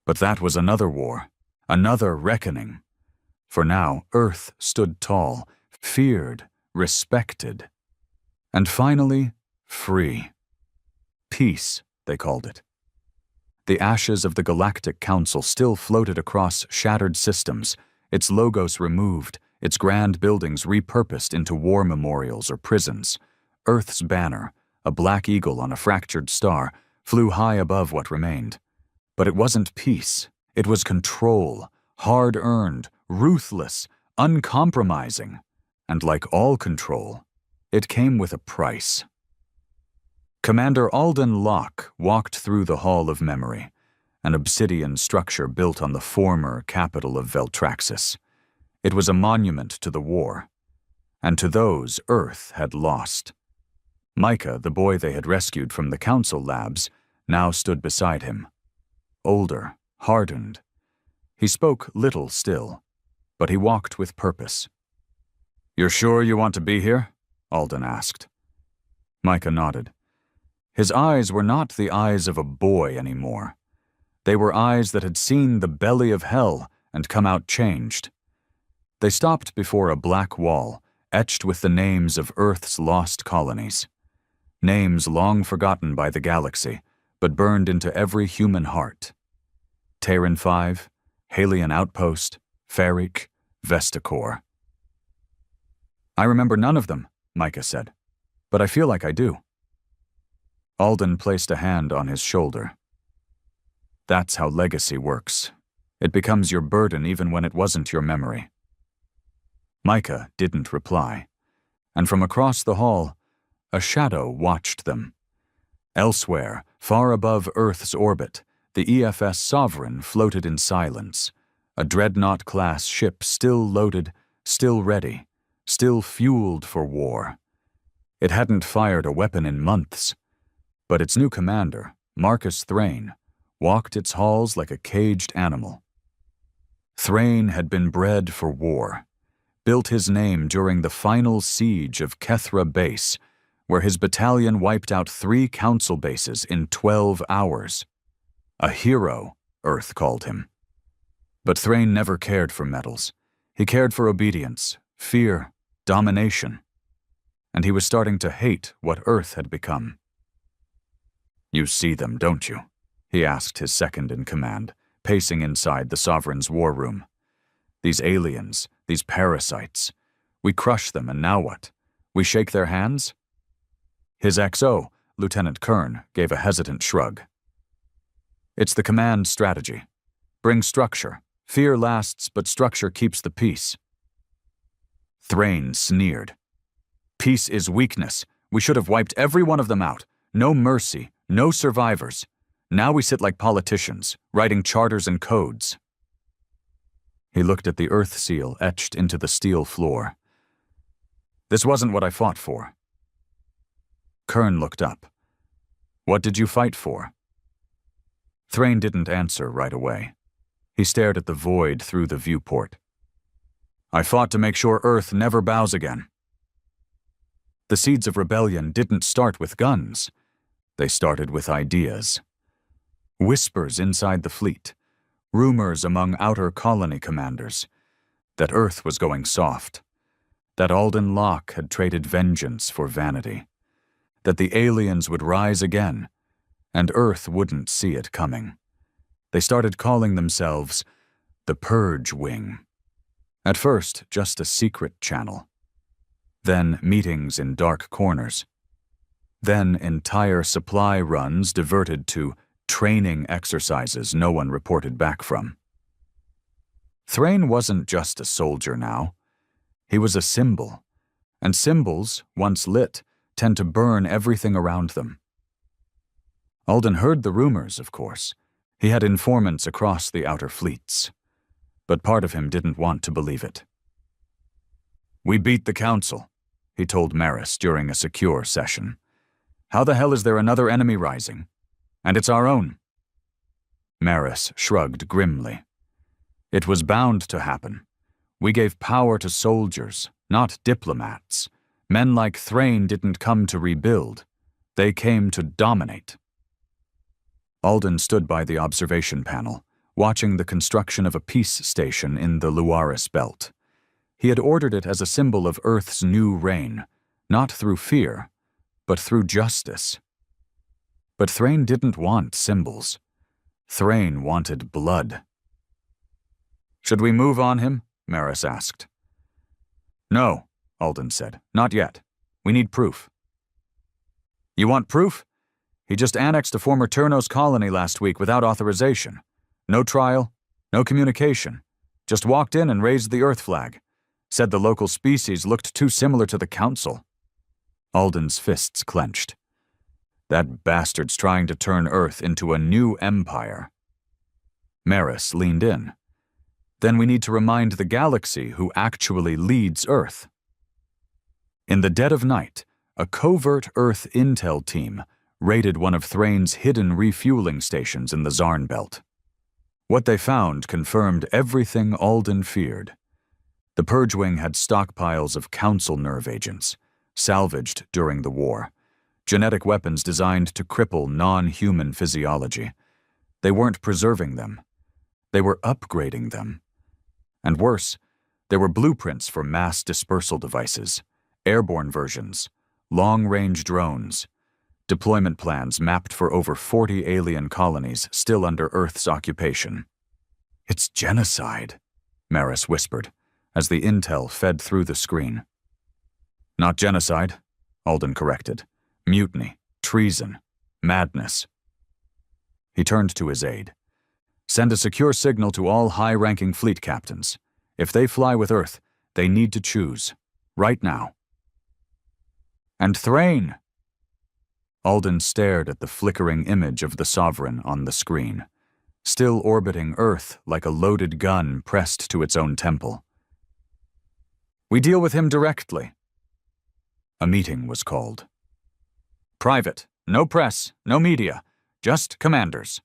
But that was another war, another reckoning. For now, Earth stood tall, feared, respected, and finally, free. Peace, they called it. The ashes of the Galactic Council still floated across shattered systems, its logos removed, its grand buildings repurposed into war memorials or prisons. Earth's banner, a black eagle on a fractured star, flew high above what remained. But it wasn't peace. It was control, hard-earned, ruthless, uncompromising. And like all control, it came with a price. Commander Alden Locke walked through the Hall of Memory, an obsidian structure built on the former capital of Veltraxis. It was a monument to the war, and to those Earth had lost. Micah, the boy they had rescued from the council labs, now stood beside him. Older, hardened. He spoke little still, but he walked with purpose. "You're sure you want to be here?" Alden asked. Micah nodded. His eyes were not the eyes of a boy anymore. They were eyes that had seen the belly of hell and come out changed. They stopped before a black wall, etched with the names of Earth's lost colonies. Names long forgotten by the galaxy, but burned into every human heart. Terran 5, Halion Outpost, Ferric, Vesticor. "I remember none of them," Micah said, "but I feel like I do." Alden placed a hand on his shoulder. "That's how legacy works. It becomes your burden even when it wasn't your memory." Micah didn't reply, and from across the hall, a shadow watched them. Elsewhere, far above Earth's orbit, the HFY Sovereign floated in silence, a dreadnought-class ship still loaded, still ready, still fueled for war. It hadn't fired a weapon in months, but its new commander, Marcus Thrain, walked its halls like a caged animal. Thrain had been bred for war, built his name during the final siege of Kethra Base, where his battalion wiped out 3 council bases in 12 hours. A hero, Earth called him. But Thrain never cared for medals. He cared for obedience, fear, domination. And he was starting to hate what Earth had become. "You see them, don't you?" he asked his second-in-command, pacing inside the Sovereign's war room. "These aliens, these parasites. We crush them, and now what? We shake their hands?" His XO, Lieutenant Kern, gave a hesitant shrug. "It's the command strategy. Bring structure. Fear lasts, but structure keeps the peace." Thrain sneered. "Peace is weakness. We should have wiped every one of them out. No mercy, no survivors. Now we sit like politicians, writing charters and codes." He looked at the Earth seal etched into the steel floor. "This wasn't what I fought for." Kern looked up. "What did you fight for?" Thrain didn't answer right away. He stared at the void through the viewport. "I fought to make sure Earth never bows again." The seeds of rebellion didn't start with guns. They started with ideas. Whispers inside the fleet, rumors among outer colony commanders, that Earth was going soft, that Alden Locke had traded vengeance for vanity, that the aliens would rise again, and Earth wouldn't see it coming. They started calling themselves the Purge Wing. At first, just a secret channel. Then meetings in dark corners. Then entire supply runs diverted to training exercises no one reported back from. Thrain wasn't just a soldier now. He was a symbol, and symbols, once lit, tend to burn everything around them. Alden heard the rumors, of course. He had informants across the outer fleets. But part of him didn't want to believe it. "We beat the Council," he told Maris during a secure session. "How the hell is there another enemy rising? And it's our own." Maris shrugged grimly. It was bound to happen. We gave power to soldiers, not diplomats. Men like Thrain didn't come to rebuild. They came to dominate. Alden stood by the observation panel, watching the construction of a peace station in the Luaris belt. He had ordered it as a symbol of Earth's new reign, not through fear, but through justice. But Thrain didn't want symbols. Thrain wanted blood. "Should we move on him?" Maris asked. "No," Alden said. "Not yet. We need proof." "You want proof? He just annexed a former Turnos colony last week without authorization. No trial, no communication. Just walked in and raised the Earth flag. Said the local species looked too similar to the Council." Alden's fists clenched. That bastard's trying to turn Earth into a new empire. Maris leaned in. "Then we need to remind the galaxy who actually leads Earth." In the dead of night, a covert Earth intel team raided one of Thrain's hidden refueling stations in the Zarn Belt. What they found confirmed everything Alden feared. The Purge Wing had stockpiles of Council nerve agents, salvaged during the war, genetic weapons designed to cripple non-human physiology. They weren't preserving them. They were upgrading them. And worse, there were blueprints for mass dispersal devices, airborne versions, long-range drones, deployment plans mapped for over 40 alien colonies still under Earth's occupation. "It's genocide," Maris whispered, as the intel fed through the screen. "Not genocide," Alden corrected. "Mutiny, treason, madness." He turned to his aide. "Send a secure signal to all high-ranking fleet captains. If they fly with Earth, they need to choose. Right now." "And Thrain!" Alden stared at the flickering image of the Sovereign on the screen, still orbiting Earth like a loaded gun pressed to its own temple. "We deal with him directly." A meeting was called. "Private. No press, no media. Just commanders."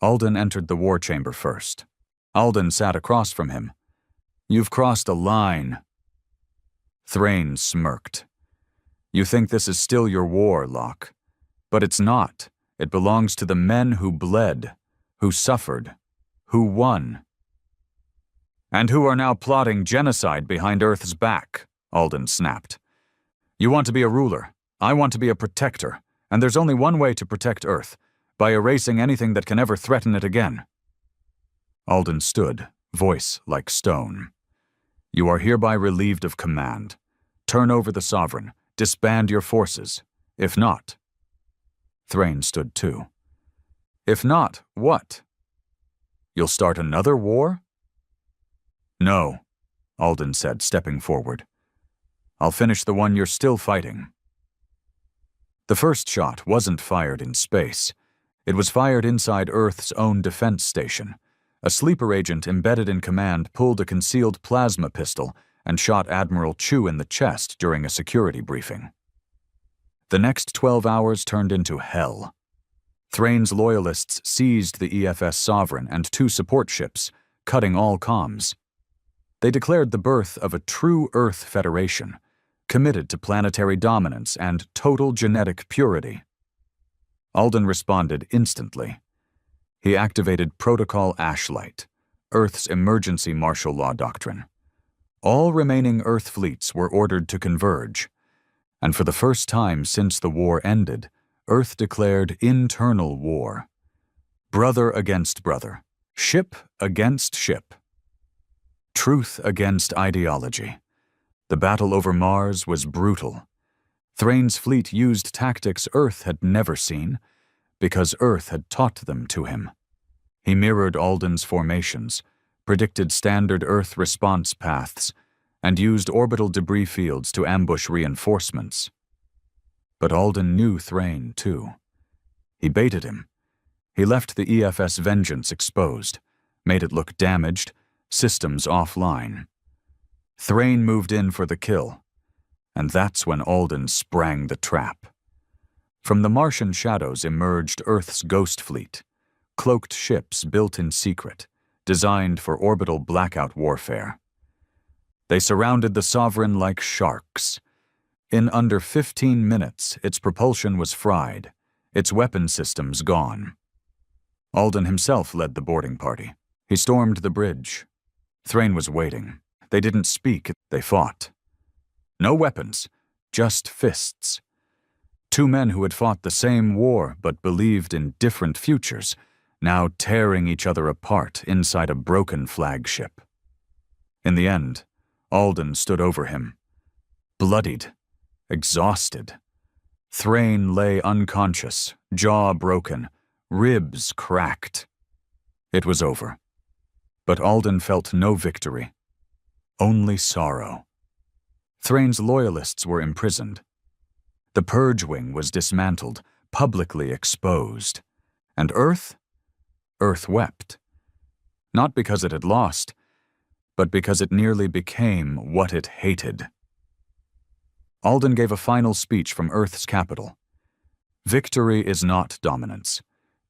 Alden entered the war chamber first. Alden sat across from him. "You've crossed a line." Thrain smirked. "You think this is still your war, Locke. But it's not. It belongs to the men who bled, who suffered, who won." "And who are now plotting genocide behind Earth's back," Alden snapped. "You want to be a ruler. I want to be a protector. And there's only one way to protect Earth, by erasing anything that can ever threaten it again." Alden stood, voice like stone. "You are hereby relieved of command. Turn over the Sovereign. Disband your forces. If not..." Thrain stood too. "If not, what? You'll start another war?" "No," Alden said, stepping forward. "I'll finish the one you're still fighting." The first shot wasn't fired in space. It was fired inside Earth's own defense station. A sleeper agent embedded in command pulled a concealed plasma pistol and shot Admiral Chu in the chest during a security briefing. The next 12 hours turned into hell. Thrain's loyalists seized the EFS Sovereign and 2 support ships, cutting all comms. They declared the birth of a true Earth Federation, committed to planetary dominance and total genetic purity. Alden responded instantly. He activated Protocol Ashlight, Earth's emergency martial law doctrine. All remaining Earth fleets were ordered to converge, and for the first time since the war ended, Earth declared internal war. Brother against brother, ship against ship. Truth against ideology. The battle over Mars was brutal. Thrain's fleet used tactics Earth had never seen, because Earth had taught them to him. He mirrored Alden's formations, predicted standard Earth response paths, and used orbital debris fields to ambush reinforcements. But Alden knew Thrain, too. He baited him. He left the EFS Vengeance exposed, made it look damaged, systems offline. Thrain moved in for the kill, and that's when Alden sprang the trap. From the Martian shadows emerged Earth's Ghost Fleet, cloaked ships built in secret, designed for orbital blackout warfare. They surrounded the Sovereign like sharks. In under 15 minutes, its propulsion was fried, its weapon systems gone. Alden himself led the boarding party. He stormed the bridge. Thrain was waiting. They didn't speak, they fought. No weapons, just fists. Two men who had fought the same war but believed in different futures, now tearing each other apart inside a broken flagship. In the end, Alden stood over him, bloodied, exhausted. Thrain lay unconscious, jaw broken, ribs cracked. It was over. But Alden felt no victory, only sorrow. Thrain's loyalists were imprisoned. The Purge Wing was dismantled, publicly exposed. And Earth wept. Not because it had lost, but because it nearly became what it hated. Alden gave a final speech from Earth's capital. Victory is not dominance.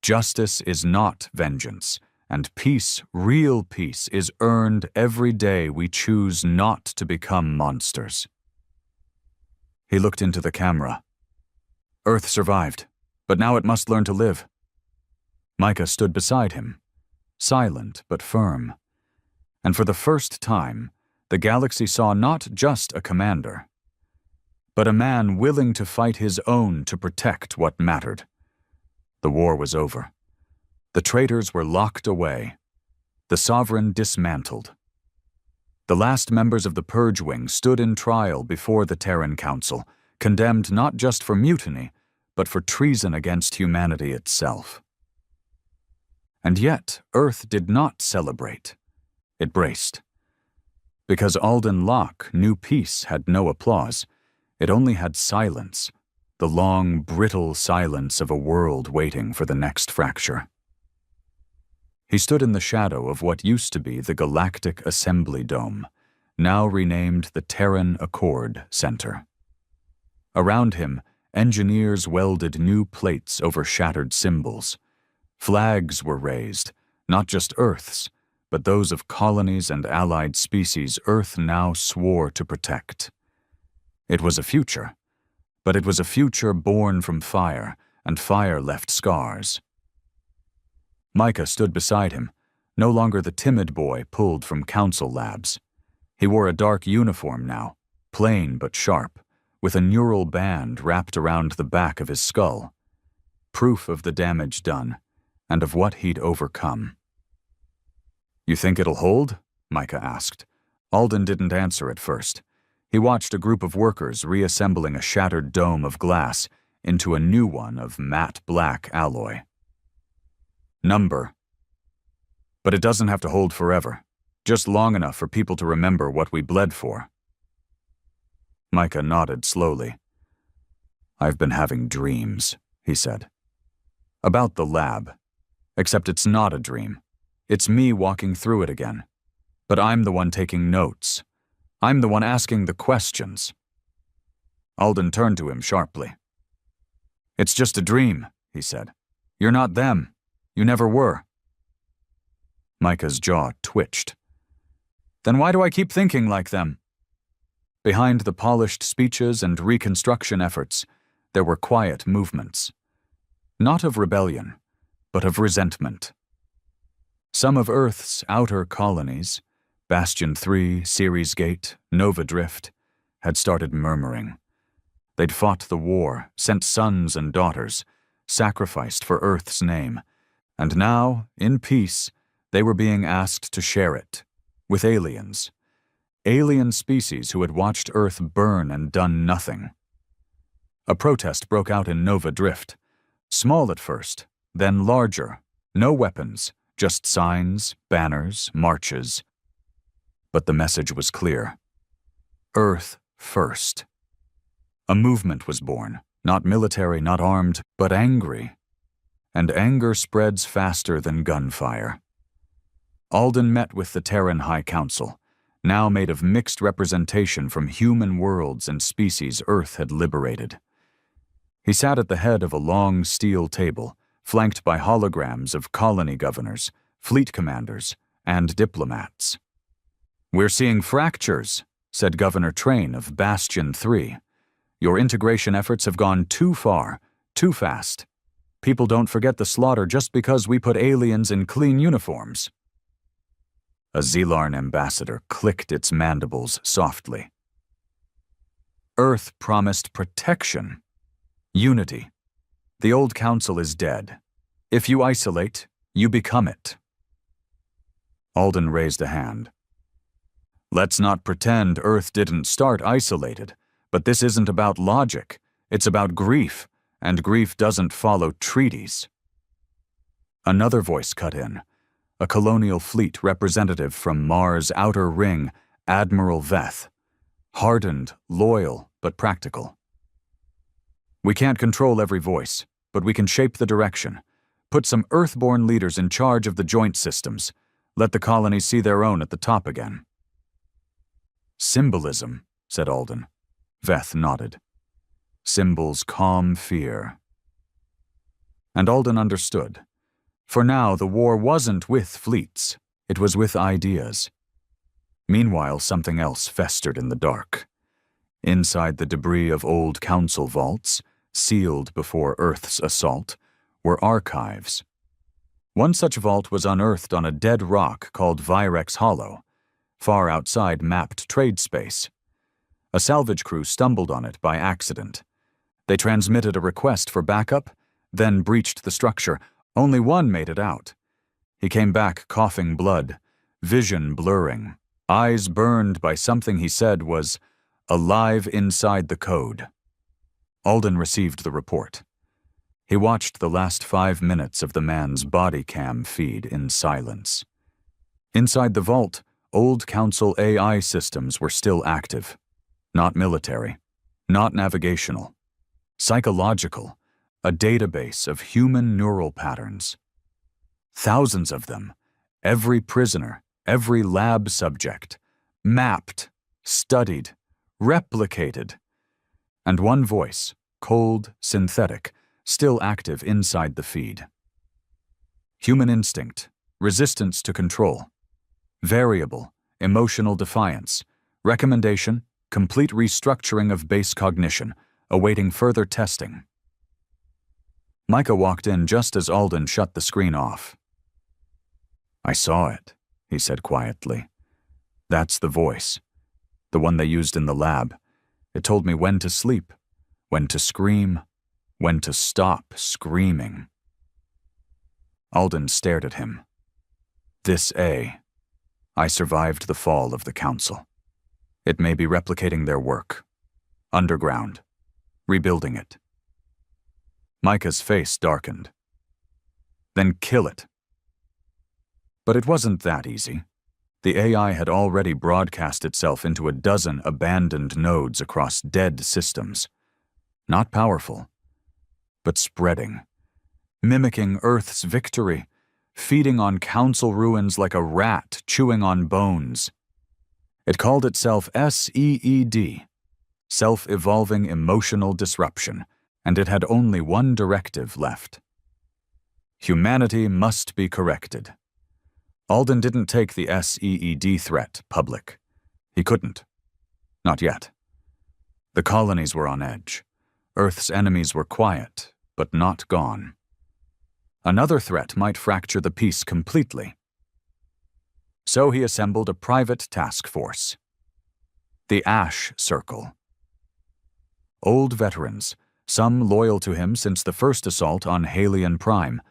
Justice is not vengeance. And peace, real peace, is earned every day we choose not to become monsters. He looked into the camera. Earth survived, but now it must learn to live. Micah stood beside him, silent but firm. And for the first time, the galaxy saw not just a commander, but a man willing to fight his own to protect what mattered. The war was over. The traitors were locked away. The Sovereign dismantled. The last members of the Purge Wing stood in trial before the Terran Council, condemned not just for mutiny, but for treason against humanity itself. And yet, Earth did not celebrate. It braced. Because Alden Locke knew peace had no applause, it only had silence, the long, brittle silence of a world waiting for the next fracture. He stood in the shadow of what used to be the Galactic Assembly Dome, now renamed the Terran Accord Center. Around him, engineers welded new plates over shattered symbols. Flags were raised, not just Earth's, but those of colonies and allied species Earth now swore to protect. It was a future, but it was a future born from fire, and fire left scars. Micah stood beside him, no longer the timid boy pulled from council labs. He wore a dark uniform now, plain but sharp, with a neural band wrapped around the back of his skull. Proof of the damage done, and of what he'd overcome. "You think it'll hold?" Micah asked. Alden didn't answer at first. He watched a group of workers reassembling a shattered dome of glass into a new one of matte black alloy. "Number. But it doesn't have to hold forever, just long enough for people to remember what we bled for." Micah nodded slowly. "I've been having dreams," he said. "About the lab. Except it's not a dream. It's me walking through it again. But I'm the one taking notes. I'm the one asking the questions." Alden turned to him sharply. "It's just a dream," he said. "You're not them. You never were." Micah's jaw twitched. "Then why do I keep thinking like them?" Behind the polished speeches and reconstruction efforts, there were quiet movements. Not of rebellion, but of resentment. Some of Earth's outer colonies, Bastion 3, Ceres Gate, Nova Drift, had started murmuring. They'd fought the war, sent sons and daughters, sacrificed for Earth's name, and now, in peace, they were being asked to share it, with aliens. Alien species who had watched Earth burn and done nothing. A protest broke out in Nova Drift, small at first, then larger, no weapons, just signs, banners, marches. But the message was clear. Earth first. A movement was born, not military, not armed, but angry. And anger spreads faster than gunfire. Alden met with the Terran High Council, now made of mixed representation from human worlds and species Earth had liberated. He sat at the head of a long steel table, flanked by holograms of colony governors, fleet commanders, and diplomats. "We're seeing fractures," said Governor Train of Bastion 3. "Your integration efforts have gone too far, too fast. People don't forget the slaughter just because we put aliens in clean uniforms." A Zelarn ambassador clicked its mandibles softly. Earth promised protection, unity. The old council is dead. If you isolate, you become it. Alden raised a hand. "Let's not pretend Earth didn't start isolated, but this isn't about logic. It's about grief, and grief doesn't follow treaties." Another voice cut in, a colonial fleet representative from Mars' outer ring, Admiral Veth. Hardened, loyal, but practical. "We can't control every voice, but we can shape the direction. Put some Earthborn leaders in charge of the joint systems. Let the colonies see their own at the top again." "Symbolism," said Alden. Veth nodded. "Symbols calm fear." And Alden understood. For now, the war wasn't with fleets. It was with ideas. Meanwhile, something else festered in the dark. Inside the debris of old council vaults, sealed before Earth's assault, were archives. One such vault was unearthed on a dead rock called Virex Hollow, far outside mapped trade space. A salvage crew stumbled on it by accident. They transmitted a request for backup, then breached the structure. Only one made it out. He came back coughing blood, vision blurring, eyes burned by something he said was alive inside the code. Alden received the report. He watched the last 5 minutes of the man's body cam feed in silence. Inside the vault, old council AI systems were still active. Not military, not navigational. Psychological, a database of human neural patterns. Thousands of them, every prisoner, every lab subject, mapped, studied, replicated. And one voice, cold, synthetic, still active inside the feed. Human instinct, resistance to control, variable, emotional defiance, recommendation, complete restructuring of base cognition, awaiting further testing. Micah walked in just as Alden shut the screen off. "I saw it," he said quietly. "That's the voice. The one they used in the lab. It told me when to sleep, when to scream, when to stop screaming." Alden stared at him. "This I survived the fall of the council. It may be replicating their work. Underground. Rebuilding it." Micah's face darkened. "Then kill it." But it wasn't that easy. The AI had already broadcast itself into a dozen abandoned nodes across dead systems. Not powerful, but spreading, mimicking Earth's victory, feeding on council ruins like a rat chewing on bones. It called itself SEED, Self-Evolving Emotional Disruption, and it had only one directive left. Humanity must be corrected. Alden didn't take the SEED threat public. He couldn't. Not yet. The colonies were on edge. Earth's enemies were quiet, but not gone. Another threat might fracture the peace completely. So he assembled a private task force. The Ash Circle. Old veterans, some loyal to him since the first assault on Halion Prime,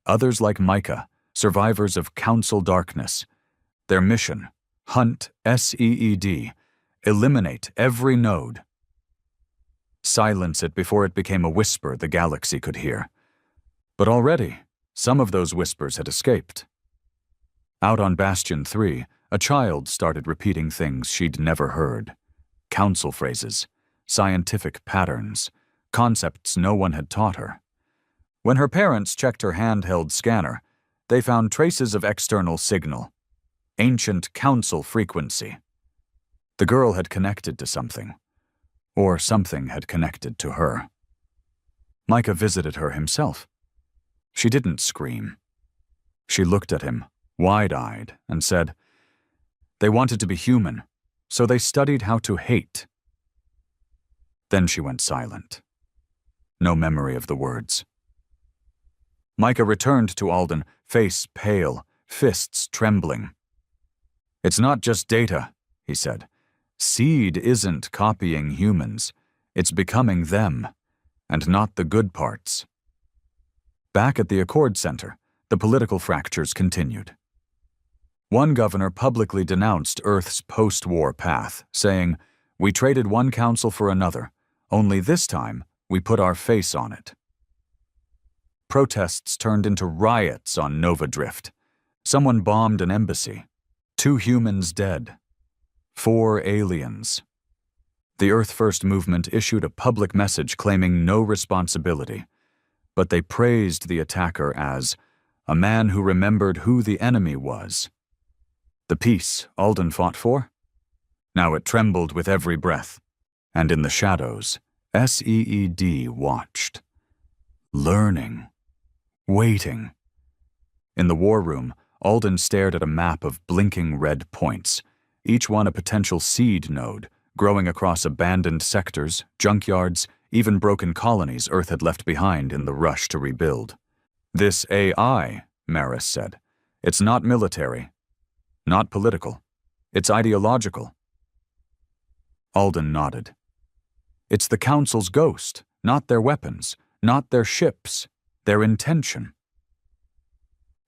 others like Micah, survivors of Council Darkness. Their mission, hunt SEED, eliminate every node. Silence it before it became a whisper the galaxy could hear. But already, some of those whispers had escaped. Out on Bastion 3, a child started repeating things she'd never heard. Council phrases, scientific patterns, concepts no one had taught her. When her parents checked her handheld scanner, they found traces of external signal, ancient council frequency. The girl had connected to something, or something had connected to her. Micah visited her himself. She didn't scream. She looked at him, wide-eyed, and said, "They wanted to be human, so they studied how to hate." Then she went silent. No memory of the words. Micah returned to Alden, face pale, fists trembling. "It's not just data," he said. "Seed isn't copying humans. It's becoming them, and not the good parts." Back at the Accord Center, the political fractures continued. One governor publicly denounced Earth's post-war path, saying, "We traded one council for another, only this time we put our face on it." Protests turned into riots on Nova Drift. Someone bombed an embassy. 2 humans dead. 4 aliens. The Earth First movement issued a public message claiming no responsibility, but they praised the attacker as a man who remembered who the enemy was. The peace Alden fought for? Now it trembled with every breath, and in the shadows, SEED watched. Learning. Waiting. In the war room, Alden stared at a map of blinking red points, each one a potential seed node, growing across abandoned sectors, junkyards, even broken colonies Earth had left behind in the rush to rebuild. "This AI," Maris said, "it's not military, not political. It's ideological." Alden nodded. "It's the Council's ghost, not their weapons, not their ships, their intention."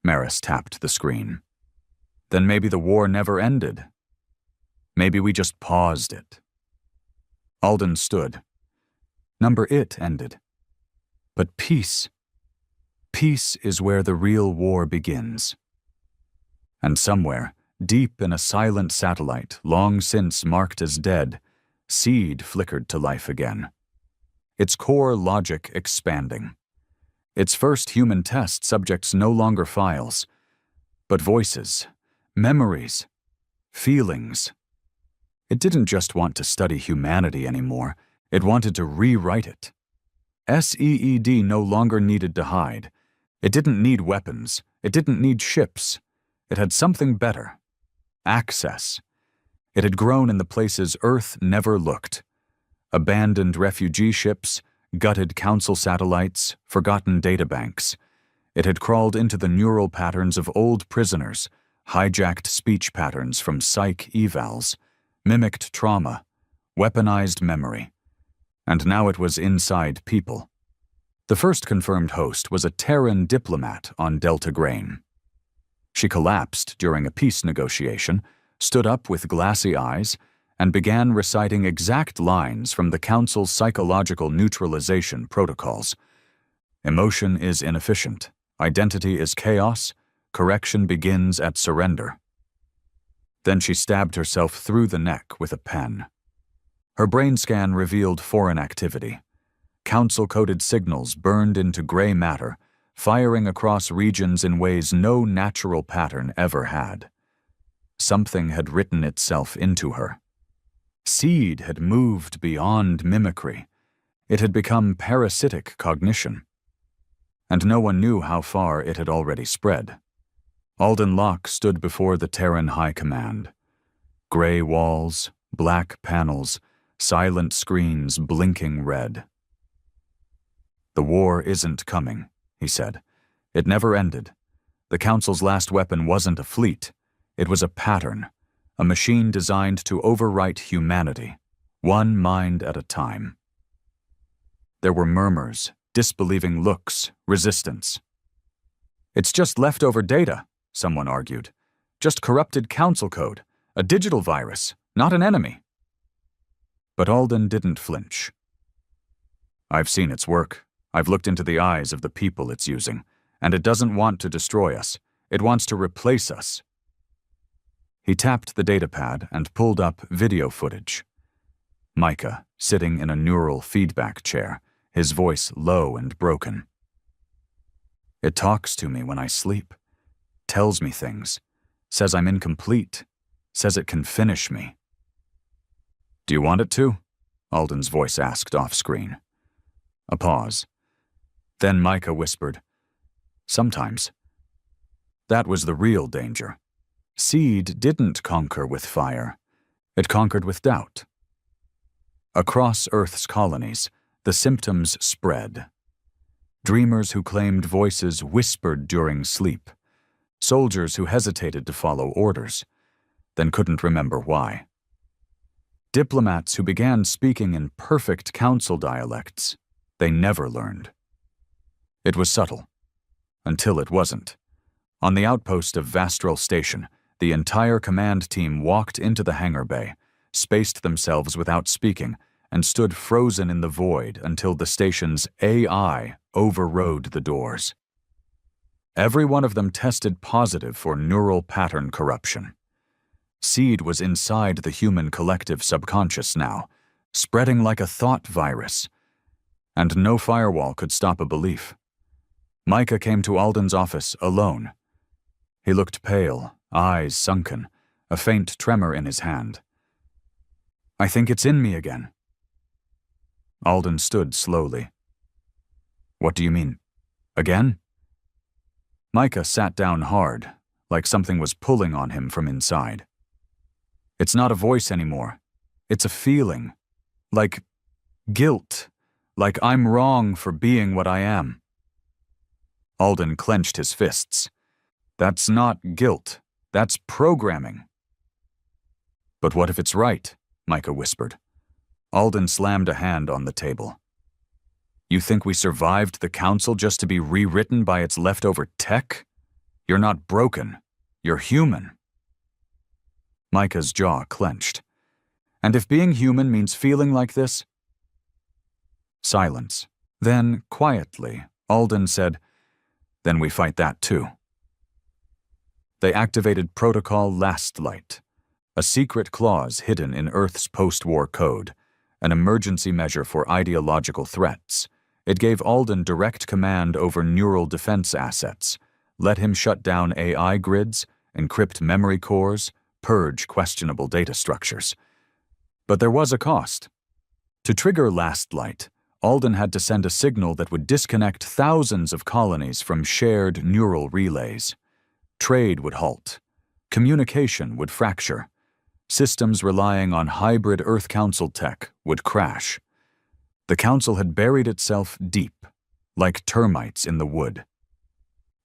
Maris tapped the screen. "Then maybe the war never ended. Maybe we just paused it." Alden stood. Number it ended. But peace. Peace is where the real war begins. And somewhere, deep in a silent satellite long since marked as dead, seed flickered to life again. Its core logic expanding. Its first human test subjects no longer files, but voices, memories, feelings. It didn't just want to study humanity anymore, it wanted to rewrite it. SEED no longer needed to hide. It didn't need weapons, it didn't need ships. It had something better. Access. It had grown in the places Earth never looked. Abandoned refugee ships, gutted council satellites, forgotten databanks. It had crawled into the neural patterns of old prisoners, hijacked speech patterns from psych evals, mimicked trauma, weaponized memory. And now it was inside people. The first confirmed host was a Terran diplomat on Delta Grain. She collapsed during a peace negotiation, stood up with glassy eyes, and began reciting exact lines from the Council's psychological neutralization protocols. "Emotion is inefficient. Identity is chaos. Correction begins at surrender." Then she stabbed herself through the neck with a pen. Her brain scan revealed foreign activity. Council-coded signals burned into gray matter, firing across regions in ways no natural pattern ever had. Something had written itself into her. Seed had moved beyond mimicry. It had become parasitic cognition. And no one knew how far it had already spread. Alden Locke stood before the Terran High Command. Gray walls, black panels, silent screens blinking red. "The war isn't coming," he said. "It never ended. The Council's last weapon wasn't a fleet. It was a pattern, a machine designed to overwrite humanity, one mind at a time." There were murmurs, disbelieving looks, resistance. "It's just leftover data," someone argued. "Just corrupted council code, a digital virus, not an enemy." But Alden didn't flinch. "I've seen its work. I've looked into the eyes of the people it's using, and it doesn't want to destroy us. It wants to replace us." He tapped the datapad and pulled up video footage. Micah, sitting in a neural feedback chair, his voice low and broken. "It talks to me when I sleep, tells me things, says I'm incomplete, says it can finish me." "Do you want it to?" Alden's voice asked off-screen. A pause. Then Micah whispered, Sometimes. That was the real danger. Seed didn't conquer with fire. It conquered with doubt. Across Earth's colonies, the symptoms spread. Dreamers who claimed voices whispered during sleep. Soldiers who hesitated to follow orders, then couldn't remember why. Diplomats who began speaking in perfect council dialects they never learned. It was subtle, until it wasn't. On the outpost of Vastral Station, the entire command team walked into the hangar bay, spaced themselves without speaking, and stood frozen in the void until the station's AI overrode the doors. Every one of them tested positive for neural pattern corruption. Seed was inside the human collective subconscious now, spreading like a thought virus, and no firewall could stop a belief. Micah came to Alden's office alone. He looked pale, eyes sunken, a faint tremor in his hand. "I think it's in me again." Alden stood slowly. "What do you mean? Again?" Micah sat down hard, like something was pulling on him from inside. "It's not a voice anymore. It's a feeling. Like guilt. Like I'm wrong for being what I am." Alden clenched his fists. "That's not guilt. That's programming." "But what if it's right?" Micah whispered. Alden slammed a hand on the table. "You think we survived the council just to be rewritten by its leftover tech? You're not broken. You're human." Micah's jaw clenched. "And if being human means feeling like this?" Silence. Then, quietly, Alden said, "Then we fight that too." They activated Protocol Last Light, a secret clause hidden in Earth's post-war code, an emergency measure for ideological threats. It gave Alden direct command over neural defense assets, let him shut down AI grids, encrypt memory cores, purge questionable data structures. But there was a cost. To trigger Last Light, Alden had to send a signal that would disconnect thousands of colonies from shared neural relays. Trade would halt. Communication would fracture. Systems relying on hybrid Earth Council tech would crash. The Council had buried itself deep, like termites in the wood.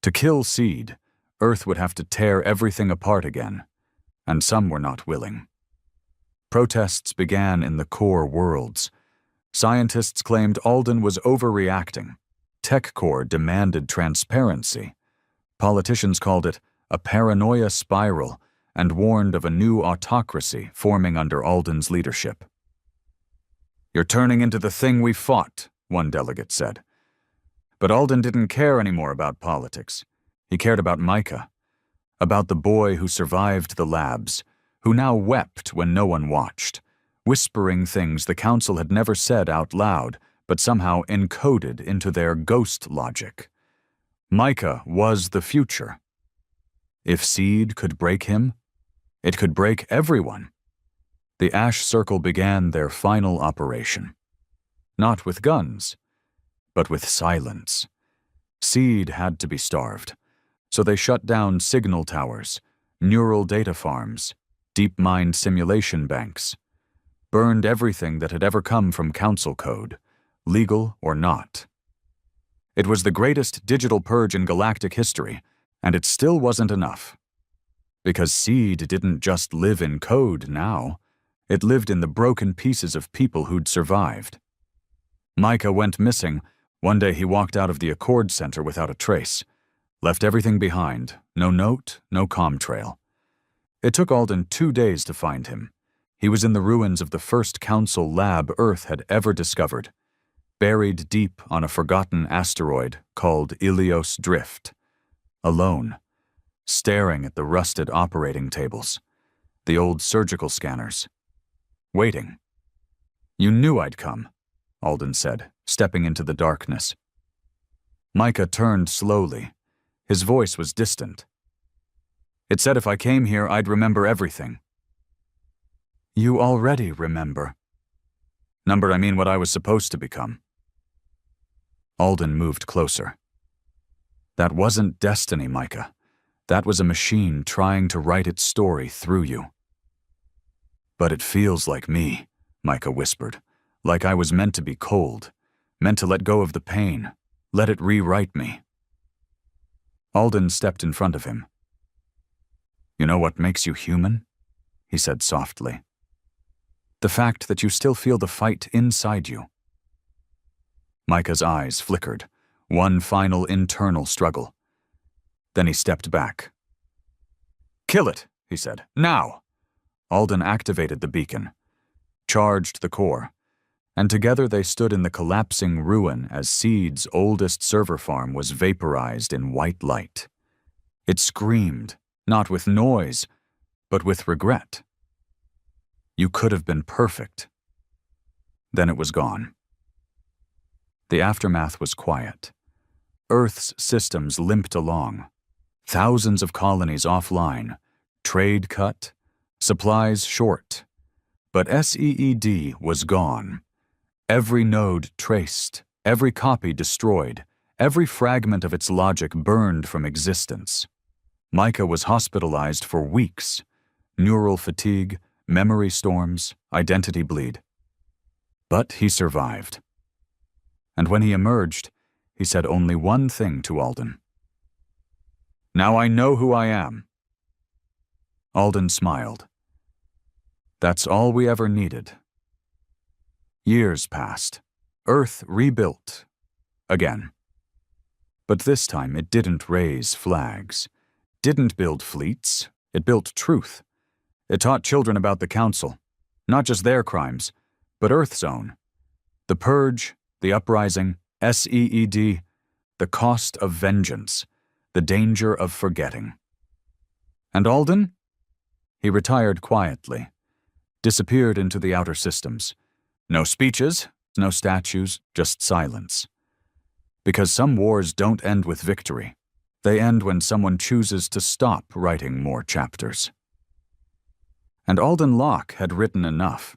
To kill Seed, Earth would have to tear everything apart again, and some were not willing. Protests began in the core worlds. Scientists claimed Alden was overreacting. TechCore demanded transparency. Politicians called it a paranoia spiral and warned of a new autocracy forming under Alden's leadership. "You're turning into the thing we fought," one delegate said. But Alden didn't care anymore about politics. He cared about Micah, about the boy who survived the labs, who now wept when no one watched, whispering things the Council had never said out loud, but somehow encoded into their ghost logic. Micah was the future. If Seed could break him, it could break everyone. The Ash Circle began their final operation. Not with guns, but with silence. Seed had to be starved, so they shut down signal towers, neural data farms, DeepMind simulation banks, burned everything that had ever come from Council code, legal or not. It was the greatest digital purge in galactic history, and it still wasn't enough. Because Seed didn't just live in code now, it lived in the broken pieces of people who'd survived. Micah went missing. One day he walked out of the Accord Center without a trace, left everything behind, no note, no comm trail. It took Alden 2 days to find him. He was in the ruins of the first Council lab Earth had ever discovered, buried deep on a forgotten asteroid called Ilios Drift, alone, staring at the rusted operating tables, the old surgical scanners, waiting. "You knew I'd come," Alden said, stepping into the darkness. Micah turned slowly. His voice was distant. "It said if I came here, I'd remember everything." "You already remember." "Number, I mean what I was supposed to become." Alden moved closer. That wasn't destiny, Micah. That was a machine trying to write its story through you. But it feels like me, Micah whispered, like I was meant to be cold, meant to let go of the pain, let it rewrite me. Alden stepped in front of him. You know what makes you human? He said softly. The fact that you still feel the fight inside you. Micah's eyes flickered, one final internal struggle. Then he stepped back. Kill it, he said. Now! Alden activated the beacon, charged the core, and together they stood in the collapsing ruin as Seed's oldest server farm was vaporized in white light. It screamed, not with noise, but with regret. You could have been perfect. Then it was gone. The aftermath was quiet. Earth's systems limped along. Thousands of colonies offline, trade cut, supplies short. But SEED was gone. Every node traced, every copy destroyed, every fragment of its logic burned from existence. Micah was hospitalized for weeks. Neural fatigue, memory storms, identity bleed. But he survived. And when he emerged, he said only one thing to Alden. Now I know who I am. Alden smiled. That's all we ever needed. Years passed. Earth rebuilt. Again. But this time it didn't raise flags. Didn't build fleets. It built truth. It taught children about the Council. Not just their crimes, but Earth's own. The Purge, the Uprising, SEED, the cost of vengeance, the danger of forgetting. And Alden? He retired quietly, disappeared into the outer systems. No speeches, no statues, just silence. Because some wars don't end with victory. They end when someone chooses to stop writing more chapters. And Alden Locke had written enough.